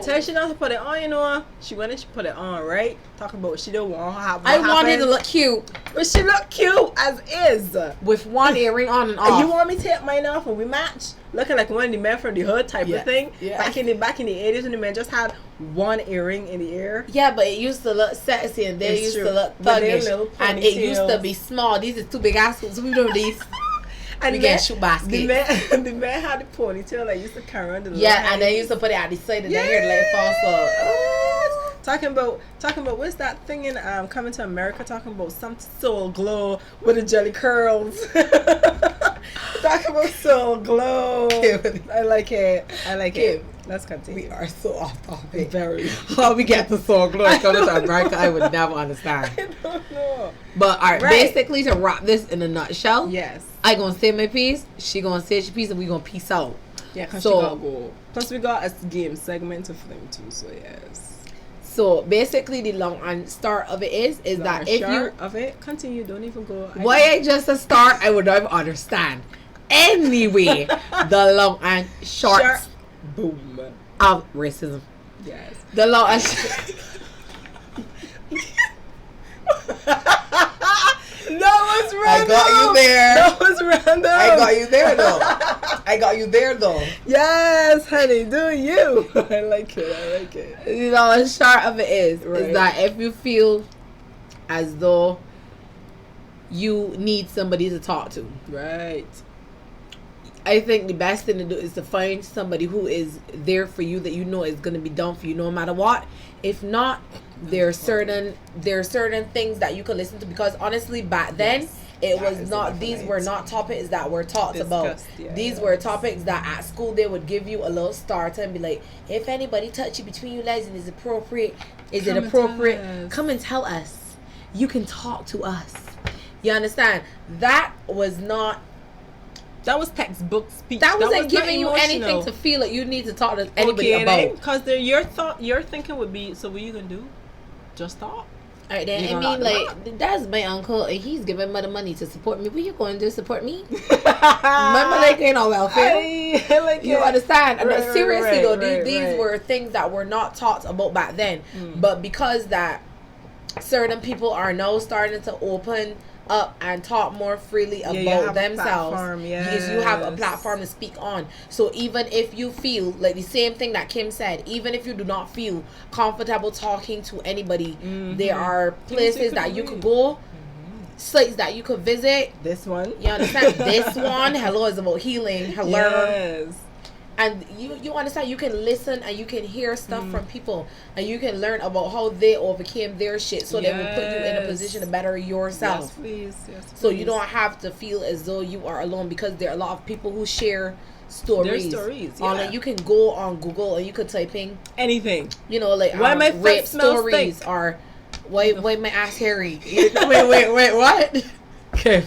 tell her she not to put it on, you know. She went and she put it on, right? Talk about she don't want to have. I wanted to look cute, but she look cute as is with one earring on and off. You want me to take mine off and we match, looking like one of the men from the hood type of thing? Yeah. Back in the 80s when the men just had one earring in the ear. Yeah, but it used to look sexy and they used to look thuggish, and it used to be small. These is two big assholes. We do these. And we get shoot baskets. The man had the ponytail that used to carry on the and they used to put it at the side and then here to let it fall. So talking about what's that thing in Coming to America? Talking about some soul glow with the jelly curls. Talking about soul glow. I like it. Let's continue. We are so off topic. Very. How we get the soul glow coming to America, I would never understand. I don't know. But all right, basically to wrap this in a nutshell. Yes. I gonna say my piece. She gonna say she piece, and we gonna peace out. Yeah, cause she gotta go. Plus we got a game segment to film too. So yes. So basically, the long and start of it is that if you of it continue, don't even go. Why I just a start, I would never understand. Anyway, the long and short boom of racism. Yes. The long and That was random. I got you there. That was random. I got you there though. Yes, honey, do you? I like it. You know, the short of it is that if you feel as though you need somebody to talk to, right, I think the best thing to do is to find somebody who is there for you, that you know is going to be down for you no matter what. If not, there are certain things that you can listen to, because honestly back then it was not, these were not topics that were talked about. These were topics that at school they would give you a little starter and be like, if anybody touch you between you legs and is appropriate, come and tell us. You can talk to us. You understand? That was not, that was textbook speech. That wasn't giving you anything to feel like you need to talk to anybody about. Because your thinking would be, so what you gonna do? Just talk. All right, then, I mean, like, that's my uncle, and he's giving me the money to support me. What you going to do, support me? My money ain't on welfare. You understand? And seriously, though, these were things that were not taught about back then. But because that certain people are now starting to open up and talk more freely about themselves, you have a platform to speak on. So even if you feel like the same thing that Kim said, even if you do not feel comfortable talking to anybody, there are places that you could go, sites that you could visit. This one, you understand? This one, hello, is about healing. Hello. And you understand, you can listen and you can hear stuff from people, and you can learn about how they overcame their shit, so they will put you in a position to better yourself. Yes, please. So you don't have to feel as though you are alone, because there are a lot of people who share stories. Like, you can go on Google and you can type in anything. You know, like why my rape stories or why my ass hairy. wait, what? Okay.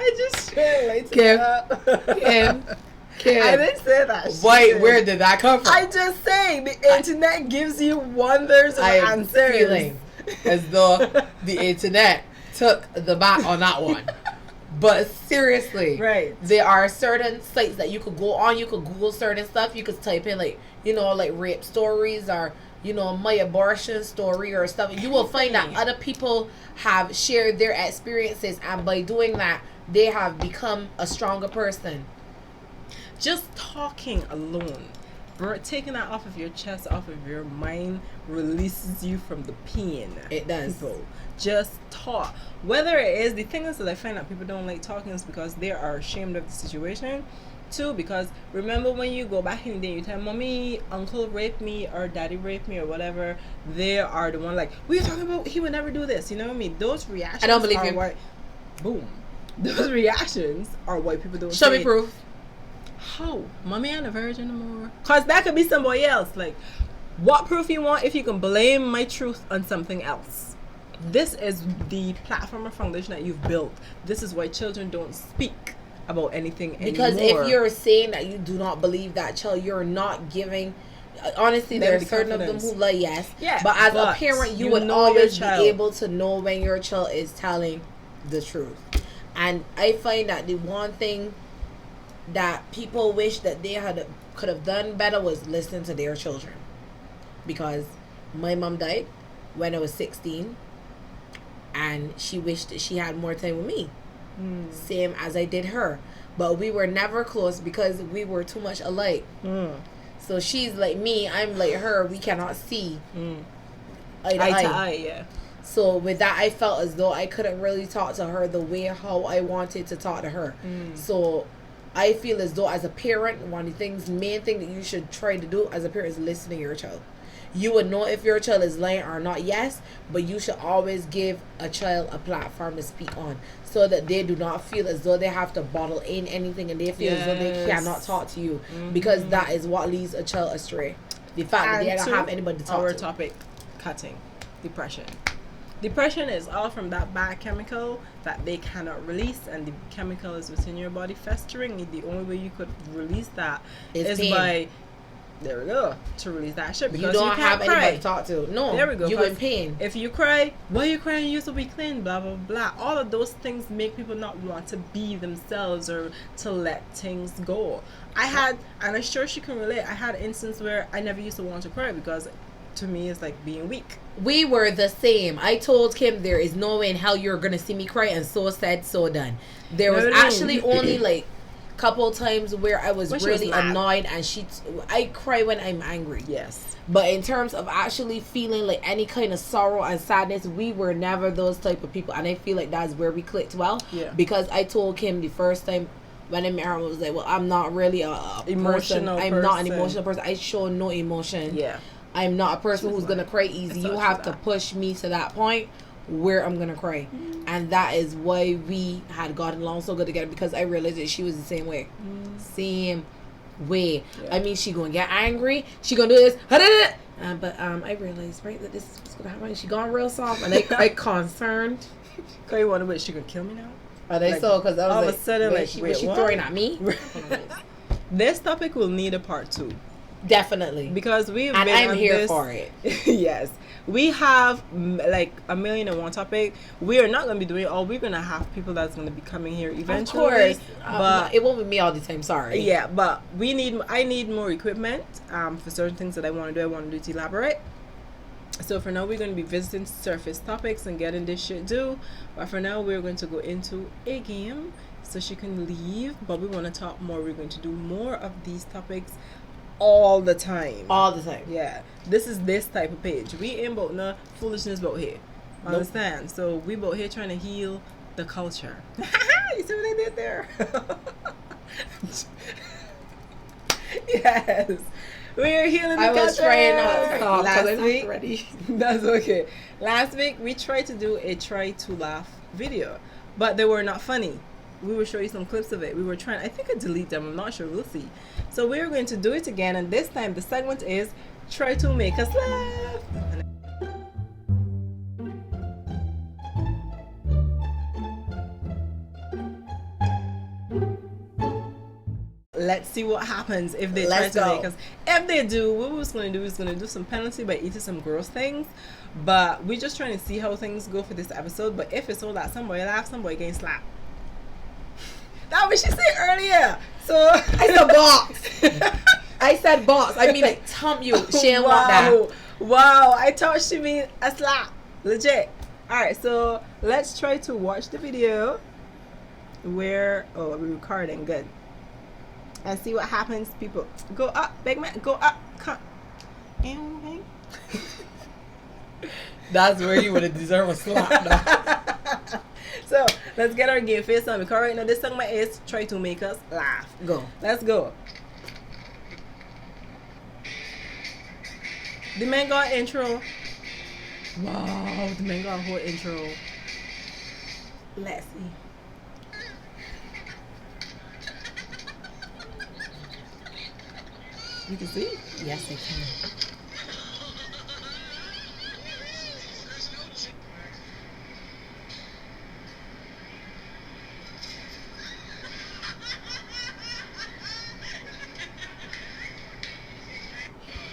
I just related. I didn't say that. Wait, where did that come from? I just saying the internet gives you wonders of answers. I am feeling as though the internet took the bat on that one. But seriously, there are certain sites that you could go on. You could Google certain stuff. You could type in like rape stories or my abortion story or stuff. You will find that other people have shared their experiences, and by doing that, they have become a stronger person. Just talking alone, taking that off of your chest, off of your mind, releases you from the pain. It does. People, just talk. Whether it is, the thing is that I find that people don't like talking is because they are ashamed of the situation. Too, because remember when you go back in the day, you tell mommy, uncle raped me or daddy raped me or whatever, they are the one like, what are you talking about? He would never do this. You know what I mean? Those reactions, I don't believe him. Boom. Those reactions are why people don't show me proof. How? Mommy ain't a virgin anymore. Because that could be somebody else. Like, what proof you want if you can blame my truth on something else? This is the platform or foundation that you've built. This is why children don't speak about anything because anymore. If you're saying that you do not believe that child, you're not giving. Honestly, there are certain confidence. Of them who like yes. Yeah, but as a parent, you would always be able to know when your child is telling the truth. And I find that the one thing that people wish that they could have done better was listen to their children, because my mom died when I was 16, and she wished that she had more time with me, same as I did her, but we were never close because we were too much alike. So she's like me, I'm like her, we cannot see eye to eye. So with that, I felt as though I couldn't really talk to her the way how I wanted to talk to her. So I feel as though as a parent, one of the main thing that you should try to do as a parent is listen to your child. You would know if your child is lying or not, yes, but you should always give a child a platform to speak on, so that they do not feel as though they have to bottle in anything, and they feel as though they cannot talk to you, because that is what leads a child astray. The fact that they don't have anybody to talk to. Our topic, cutting, depression. Depression is all from that bad chemical that they cannot release, and the chemical is within your body festering. The only way you could release that is by, there we go, to release that shit, because you don't have anybody to talk to. No, there we go. You in pain. If you cry, why are you crying? You used to be clean, blah blah blah. All of those things make people not want to be themselves or to let things go. I had, and I'm sure she can relate, I had an instance where I never used to want to cry because to me it's like being weak. We were the same. I told Kim there is no way in hell you're gonna see me cry, and so said, so done. There was actually only like couple times where I was really annoyed, and I cry when I'm angry. Yes. But in terms of actually feeling like any kind of sorrow and sadness, we were never those type of people, and I feel like that's where we clicked well. Yeah. Because I told Kim the first time when I met her, I was like, well, I'm not really a Emotional person. I'm not an emotional person. I show no emotion. Yeah. I'm not a person who's going to cry easy. You have to push me to that point where I'm going to cry. And that is why we had gotten along so good together, because I realized that she was the same way. Same way. Yeah. I mean, she going to get angry. She going to do this. But I realized, right, that this is what's going to happen. She gone real soft. And I concerned. Cause you wonder, she going to kill me now? Are they so? Because I was all like, of a sudden, like, she throwing at me? This topic will need a part 2. Definitely. Because we've and been I'm on here this, for it. Yes. We have like 1,000,001 topic. We are not going to be doing it all. We're going to have people that's going to be coming here eventually. Of course. But it won't be me all the time. Sorry. Yeah, but I need more equipment for certain things that I want to do. I want to do to elaborate. So for now, we're going to be visiting surface topics and getting this shit due. But for now, we're going to go into a game so she can leave. But we want to talk more. We're going to do more of these topics all the time. All the time. Yeah. This is this type of page. We ain't about no foolishness about here. Nope. Understand? So we about here trying to heal the culture. You see what I did there? Yes. We're healing the culture. I was trying not to talk last week. Ready. That's okay. Last week we tried to do a try to laugh video, but they were not funny. We will show you some clips of it. We were trying. I think I delete them. I'm not sure. We'll see. So we're going to do it again, and this time the segment is try to make us laugh. Let's see what happens if they try to make us. If they do, what we're going to do is going to do some penalty by eating some gross things. But we're just trying to see how things go for this episode. But if it's so that somebody laughs, somebody getting slapped. That's what she said earlier. So I said box. I said box. I mean, like, thump you. She didn't want that. Wow. I thought she mean a slap. Legit. Alright, so let's try to watch the video where we're recording. Good. And see what happens. People, go up, big man, go up. Come. That's where you would have deserved a slap now. So let's get our game face on, because right now this segment is try to make us laugh. Go. Let's go. The man got intro. Wow, the man got a whole intro. Let's see. You can see? Yes, I can.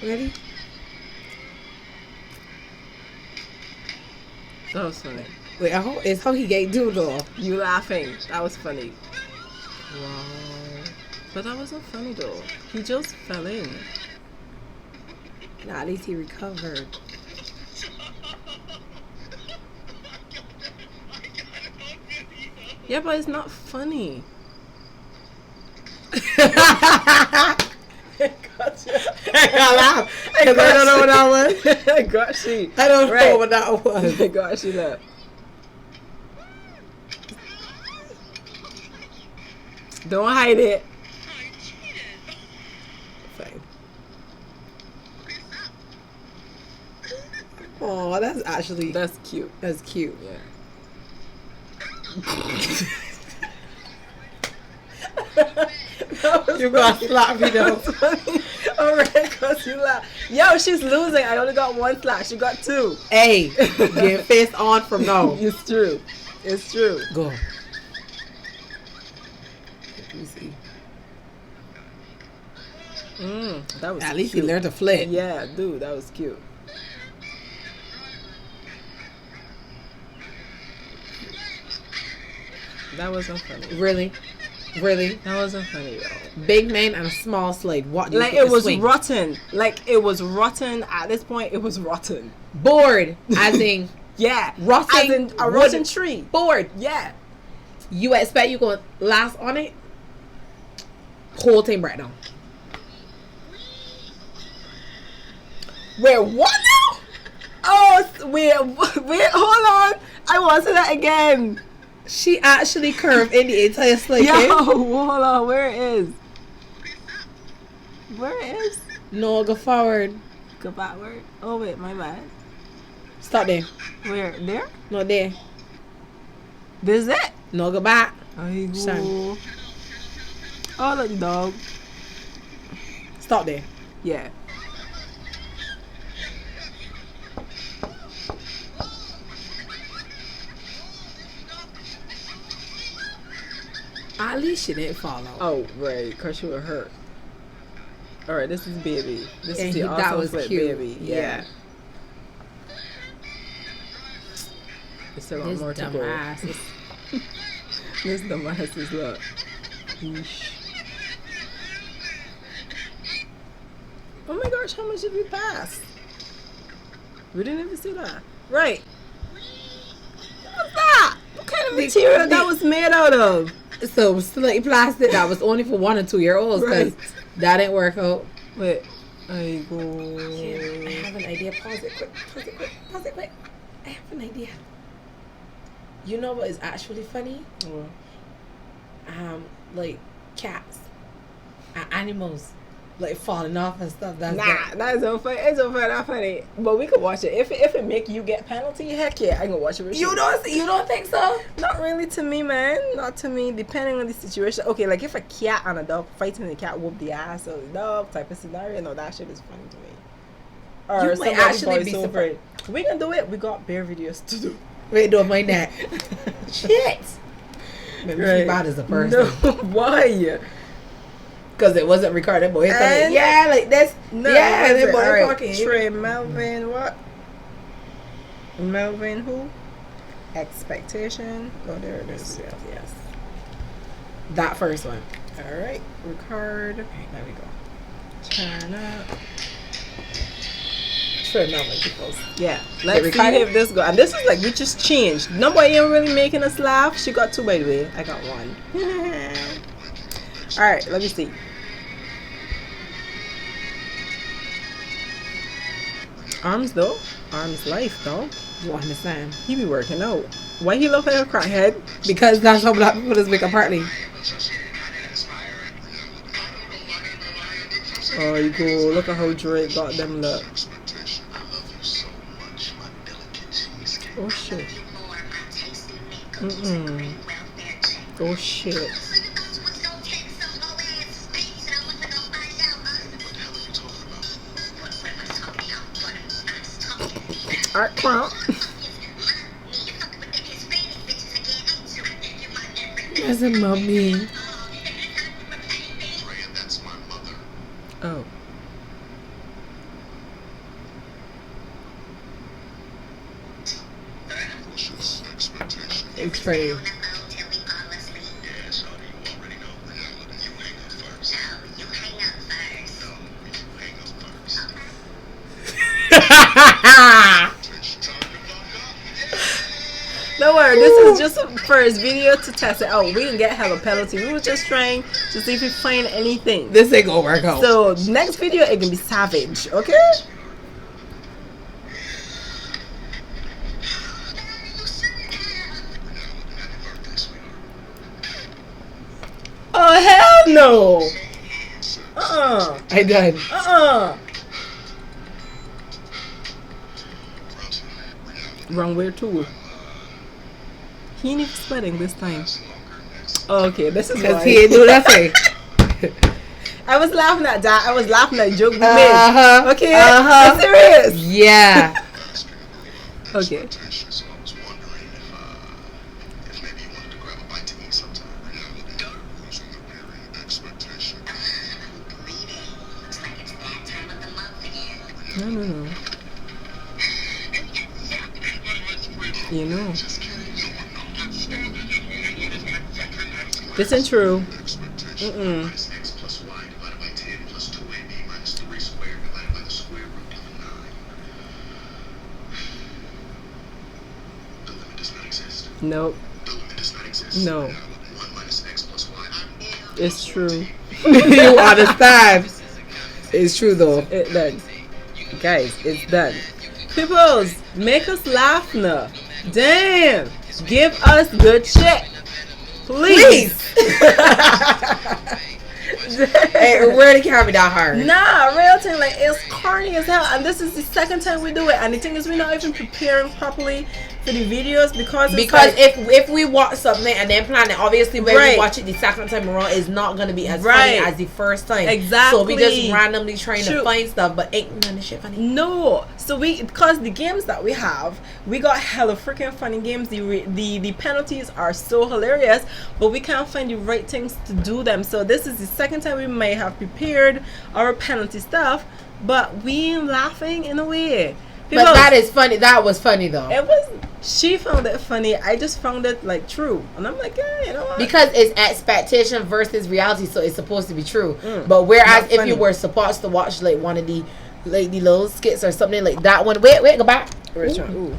Ready? That was funny. Wait, I hope it's how he gave doodle. You laughing. That was funny. Wow. But that wasn't funny though. He just fell in. Nah, at least he recovered. Yeah, but it's not funny. I got you. I laughed because I don't know what that was. I got you. I don't know what that was. I got you. Look. Don't hide it. Fine. Oh, that's actually... That's cute. That's cute. Yeah. You got slap me though. Alright, because you laugh. Yo, she's losing. I only got one slap. She got two. Hey, get face on from now. It's true. It's true. Go. Let me see. That was At least cute. he learned to flip. Yeah, dude, that was cute. That wasn't funny. Really? Really? That wasn't funny, though. Big man and a small slave. What? Do you like think it was swing? rotten. Like it was rotten. At this point, it was rotten. Bored, as in yeah, rotten. As in a rotten tree. Bored. Yeah. You expect you gonna last on it? Whole thing right now. Wait, what now? Oh, wait, hold on. I want to say that again. She actually curved in the entire slick. Yo, hold on. Where is? No, go forward. Go backward. Oh wait, my bad. Stop there. Where? There? No, there. This is it? No, go back. I go. Son. Oh, look, dog. Stop there. Yeah. At least she didn't fall out. Oh, right, because she was hurt. All right, this is baby. This And is the that was awesome cute. baby. Yeah. It's still got This more to dumb go. ass. This dumb ass is look. Yeesh. Oh my gosh, how much did we pass? We didn't even see that. Right. What's that? What kind of material that was made out of? So, slick plastic that was only for 1 or 2 year olds because Right. that didn't work out. Wait. I go. I have an idea. Pause it quick. I have an idea. You know what is actually funny? What? Like cats and animals like falling off and stuff. That's Nah, that's so funny. It's so funny, not funny. But we could watch it. If it make you get penalty, heck yeah, I can watch it with you. You don't think so? Not really to me, man. Not to me. Depending on the situation. Okay, like if a cat and a dog fighting, the cat whoop the ass of the dog type of scenario. No, that shit is funny to me. Or You might actually be surprised. We can do it. We got bear videos to do. Wait, don't mind that. Shit. Maybe she bad as a person. No, why? Because it wasn't recorded, boy. And- Yeah, like this. No, yeah, they they both right. talking. Trey Melvin, what? Melvin who? Expectation. Oh, there it is. Yes. That first one. All right, record. There we go. Turn up. Trey Melvin peoples. Yeah, let's see record if this go. And this is like we just changed. Nobody ain't really making us laugh. She got 2, by the way. I got 1. All right, let me see. Arms though, arms life though. You understand? He be working out. Why he look like a crackhead? Because that's how black people is makeup partly. Oh, you go. Look at how Drake got them look. Oh shit. Oh shit. Alright, crump. That's a mommy. Oh. It's pretty. Don't worry, this is just a first video to test it out. We didn't get hella penalty. We were just trying to see if we find anything. This ain't gonna work out. So next video it can be savage, okay? Oh hell no! I done. Wrong way too. He ain't even sweating this time. Oh, okay, this is Because why. he ain't do nothing. I was laughing at that. I was laughing at joke we made. Uh-huh. Okay, Uh-huh. I'm serious. Yeah. Okay. No. You know. This ain't true. Nope. No. It's true. You understand? It's true though. It done. Guys, it's done. Peoples, make us laugh now. Damn. Give us good shit. Please. It really can't be that hard. Nah, real thing, like it's corny as hell, and this is the second time we do it. And the thing is, we're not even preparing properly for the videos because like, if we watch something and then plan it, obviously when we watch it the second time around, it's not gonna be as funny as the first time. Exactly. So we just randomly trying to find stuff, but ain't none of shit funny. No. So because the games that we have, we got hella freaking funny games. The penalties are so hilarious, but we can't find the right things to do them. So this is the second time we may have prepared our penalty stuff, but we ain't laughing in a way. But that is funny. That was funny though. It was. She found it funny. I just found it like true, and I'm like, yeah, you know what? Because it's expectation versus reality, so it's supposed to be true. But whereas if you were supposed to watch like one of the little skits or something like that one, wait, go back. Ooh.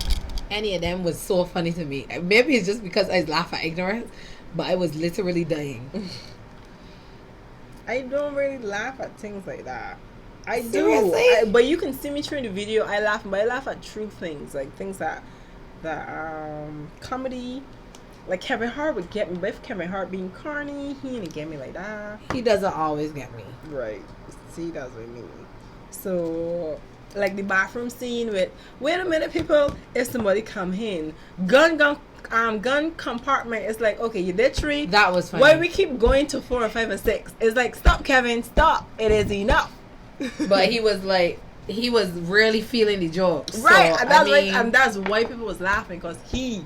Any of them was so funny to me. Maybe it's just because I laugh at ignorance, but I was literally dying. I don't really laugh at things like that. I Seriously? do, but you can see me through the video. I laugh, but I laugh at true things, like things that comedy. Like Kevin Hart would get me, but if Kevin Hart being corny, he didn't get me like that. He doesn't always get me. Right. See, that's what I mean. So, like the bathroom scene with, wait a minute, people, if somebody come in, gun compartment, it's like, okay, you did 3. That was funny. Why we keep going to 4 and 5 and 6? It's like, stop, Kevin, stop. It is enough. But he was really feeling the jokes. Right, so, and that's why people was laughing, because he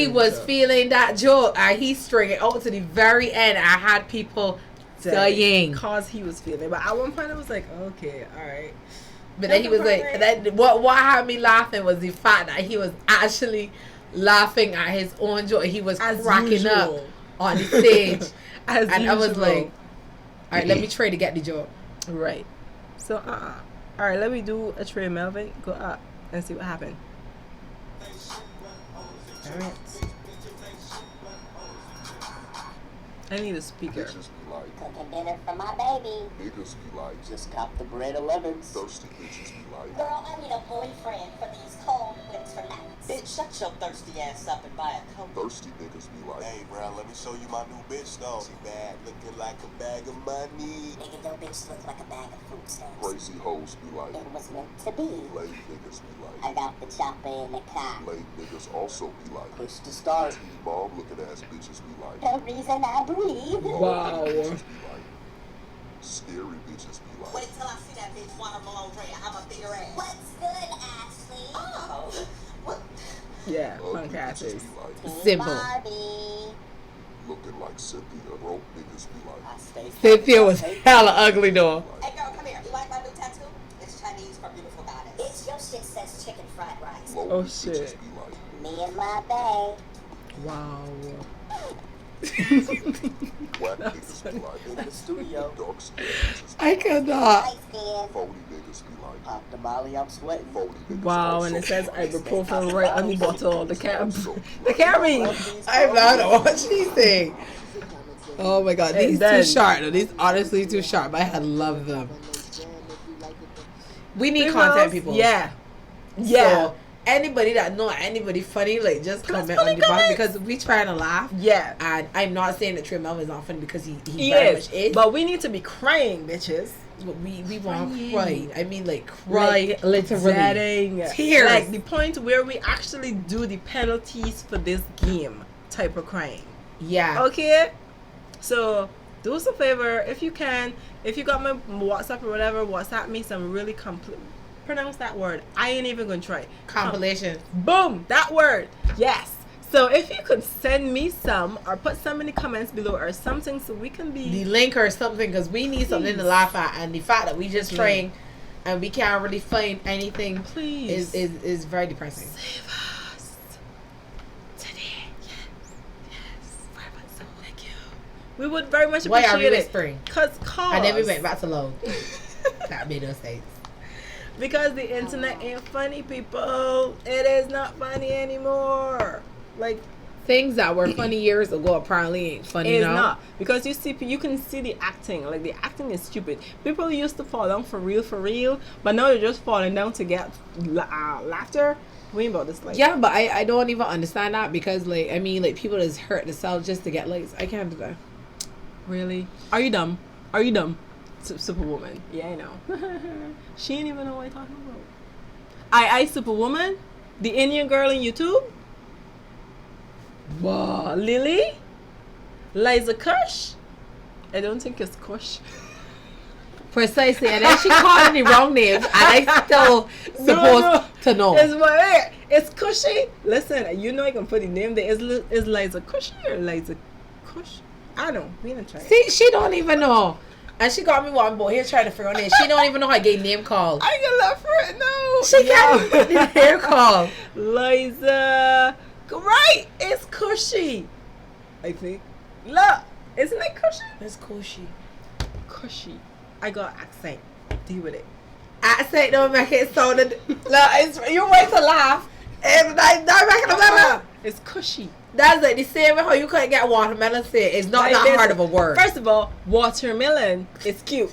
was feeling that joke, and he string it out to the very end. I had people dying because he was feeling. But at one point, I was like, okay, all right. But then he was like, what had me laughing was the fact that he was actually laughing at his own joke. He was cracking up on the stage, and I was like, all right, let me try to get the joke. Right. So, all right, let me do a tray, Melvin. Go up and see what happened. All right. I need a speaker. Cooking dinner for my baby. Niggas be like, Just cop the bread 11s. thirsty bitches be like, Girl, I need a boyfriend for these cold winter nights. Bitch, shut your thirsty ass up and buy a coat. thirsty niggas be like, Hey, bro, let me show you my new bitch, though. She bad, looking like a bag of money. Nigga, your bitch look like a bag of food stamps. crazy hoes be like, It was meant to be. lame niggas be I like, got the chopper in the car. lame niggas also be like, Push to start. T-bomb looking ass bitches be like, The reason I breathe. Wow. bitches be like, scary bitches be like, Wait till I see that bitch watermelon tray. I have a bigger ass. What's good, Ashley? Oh. What? Yeah, ugly punk bitches asses. be like, Simple. Barbie. looking like Cynthia. Broke niggas be like, I stay Cynthia was hella ugly though. Hey girl, come here. You like my new tattoo? It's Chinese for beautiful goddess. It's your shit says chicken fried rice. lonely Oh, bitches shit. be like, Me and my bae. Wow. whack niggas be like, In the studio. dark skin bitches be I like, cannot. Light skin. 40 niggas be like, Pop the molly, I'm sweating. 40 niggas Wow, also and it be says like, ibuprofen right on the bottle. The also carry. I'm not what she's saying. Oh my god, these then- too sharp. No, these honestly too sharp. I love them. We need People content, else? people. Yeah. Yeah. So, anybody that know anybody funny, like just comment funny on the bottom comments. because we trying to laugh. Yeah. And I'm not saying that Trey Melvin is not funny because he He very is. much is. But we need to be crying, bitches. But we want Crying. cry. I mean, like cry, Like, literally. Setting. Tears. Like the point where we actually do the penalties for this game type of crying. Yeah. Okay? So do us a favor if you can. If you got my WhatsApp or whatever, WhatsApp me some really pronounce that word. I ain't even gonna try. Compilation. Boom! That word. Yes. So if you could send me some or put some in the comments below or something so we can be The link or something because we need something to laugh at, and the fact that we just trying and we can't really find anything please is very depressing. save us today. Yes. Very much so. Thank you. We would very much Why are we appreciate it. whispering? Cause And then we went back to load. That made no sense. Because the internet ain't funny, people. It is not funny anymore. Like Things that were funny years ago apparently ain't funny it's now. not, because you can see the acting. Like the acting is stupid. People used to fall down for real, but now they're just falling down to get laughter. We ain't about this life. Yeah, but I don't even understand that because like I mean like people just hurt themselves just to get likes. I can't do that. Really? Are you dumb? Are you dumb? Superwoman. Yeah, I know. She ain't even know what I'm talking about. I Superwoman, the Indian girl in YouTube. Wow, Lily, Liza Kush. I don't think it's Kush. Precisely, and then she called me wrong names, and I still supposed to know. It's what it's Cushy. Listen, you know I can put the name there. Is Liza Cushy or Liza Kush? I don't know. We didn't try. See, she don't even know. And she got me one boy here trying to figure out name. She don't even know how to get name called. I can laugh for it now. She can't even get hair called. Liza. Right. It's Cushy. I think. Look. Isn't it Cushy? It's Cushy. Cushy. I got accent. Deal with it. Accent don't make it sound. Look, it's you're right to laugh. And I don't make it better. It's Cushy. That's like the same way how you couldn't get watermelon said. It's not Like, that hard of a word. First of all, watermelon is cute.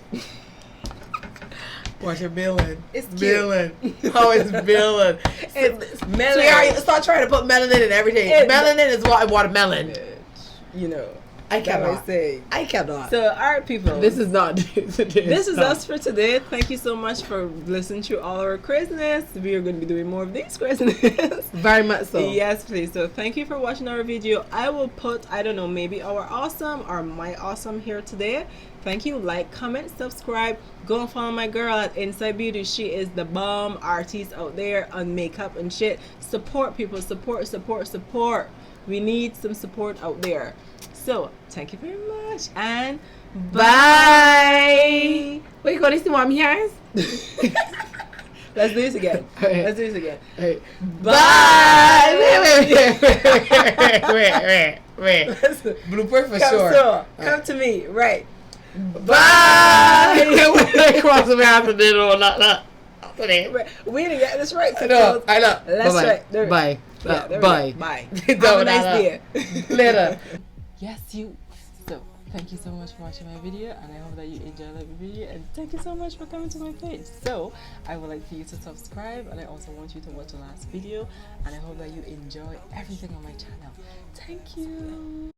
Watermelon. It's cute. Melon. Oh, it's melon. It's melon. Sweetheart, stop trying to put melanin in everything. Melanin is watermelon. You know. I cannot. That I say. I cannot. So, alright, people. This is not. This is us for today. Thank you so much for listening to all our craziness. We are going to be doing more of these craziness. Very much so. Yes, please. So, thank you for watching our video. I will put, I don't know, maybe our awesome or my awesome here today. Thank you. Like, comment, subscribe. Go and follow my girl at Inside Beauty. She is the bomb artist out there on makeup and shit. Support people. Support. We need some support out there. So, thank you very much and bye. Wait, go to see mommy hands? Let's do this again. Okay. Let's do this again. Hey. Bye. Wait. Blooper for sure. So, come to me. Right. Bye. Cross the mouth and then all that. We didn't get this right. I know. Let's try. Bye. Bye. Yeah, there we Bye. go. Bye. Have a nice day. Later. Yes, you. So, thank you so much for watching my video, and I hope that you enjoyed the video, and thank you so much for coming to my page. So, I would like for you to subscribe, and I also want you to watch the last video, and I hope that you enjoy everything on my channel. Thank you.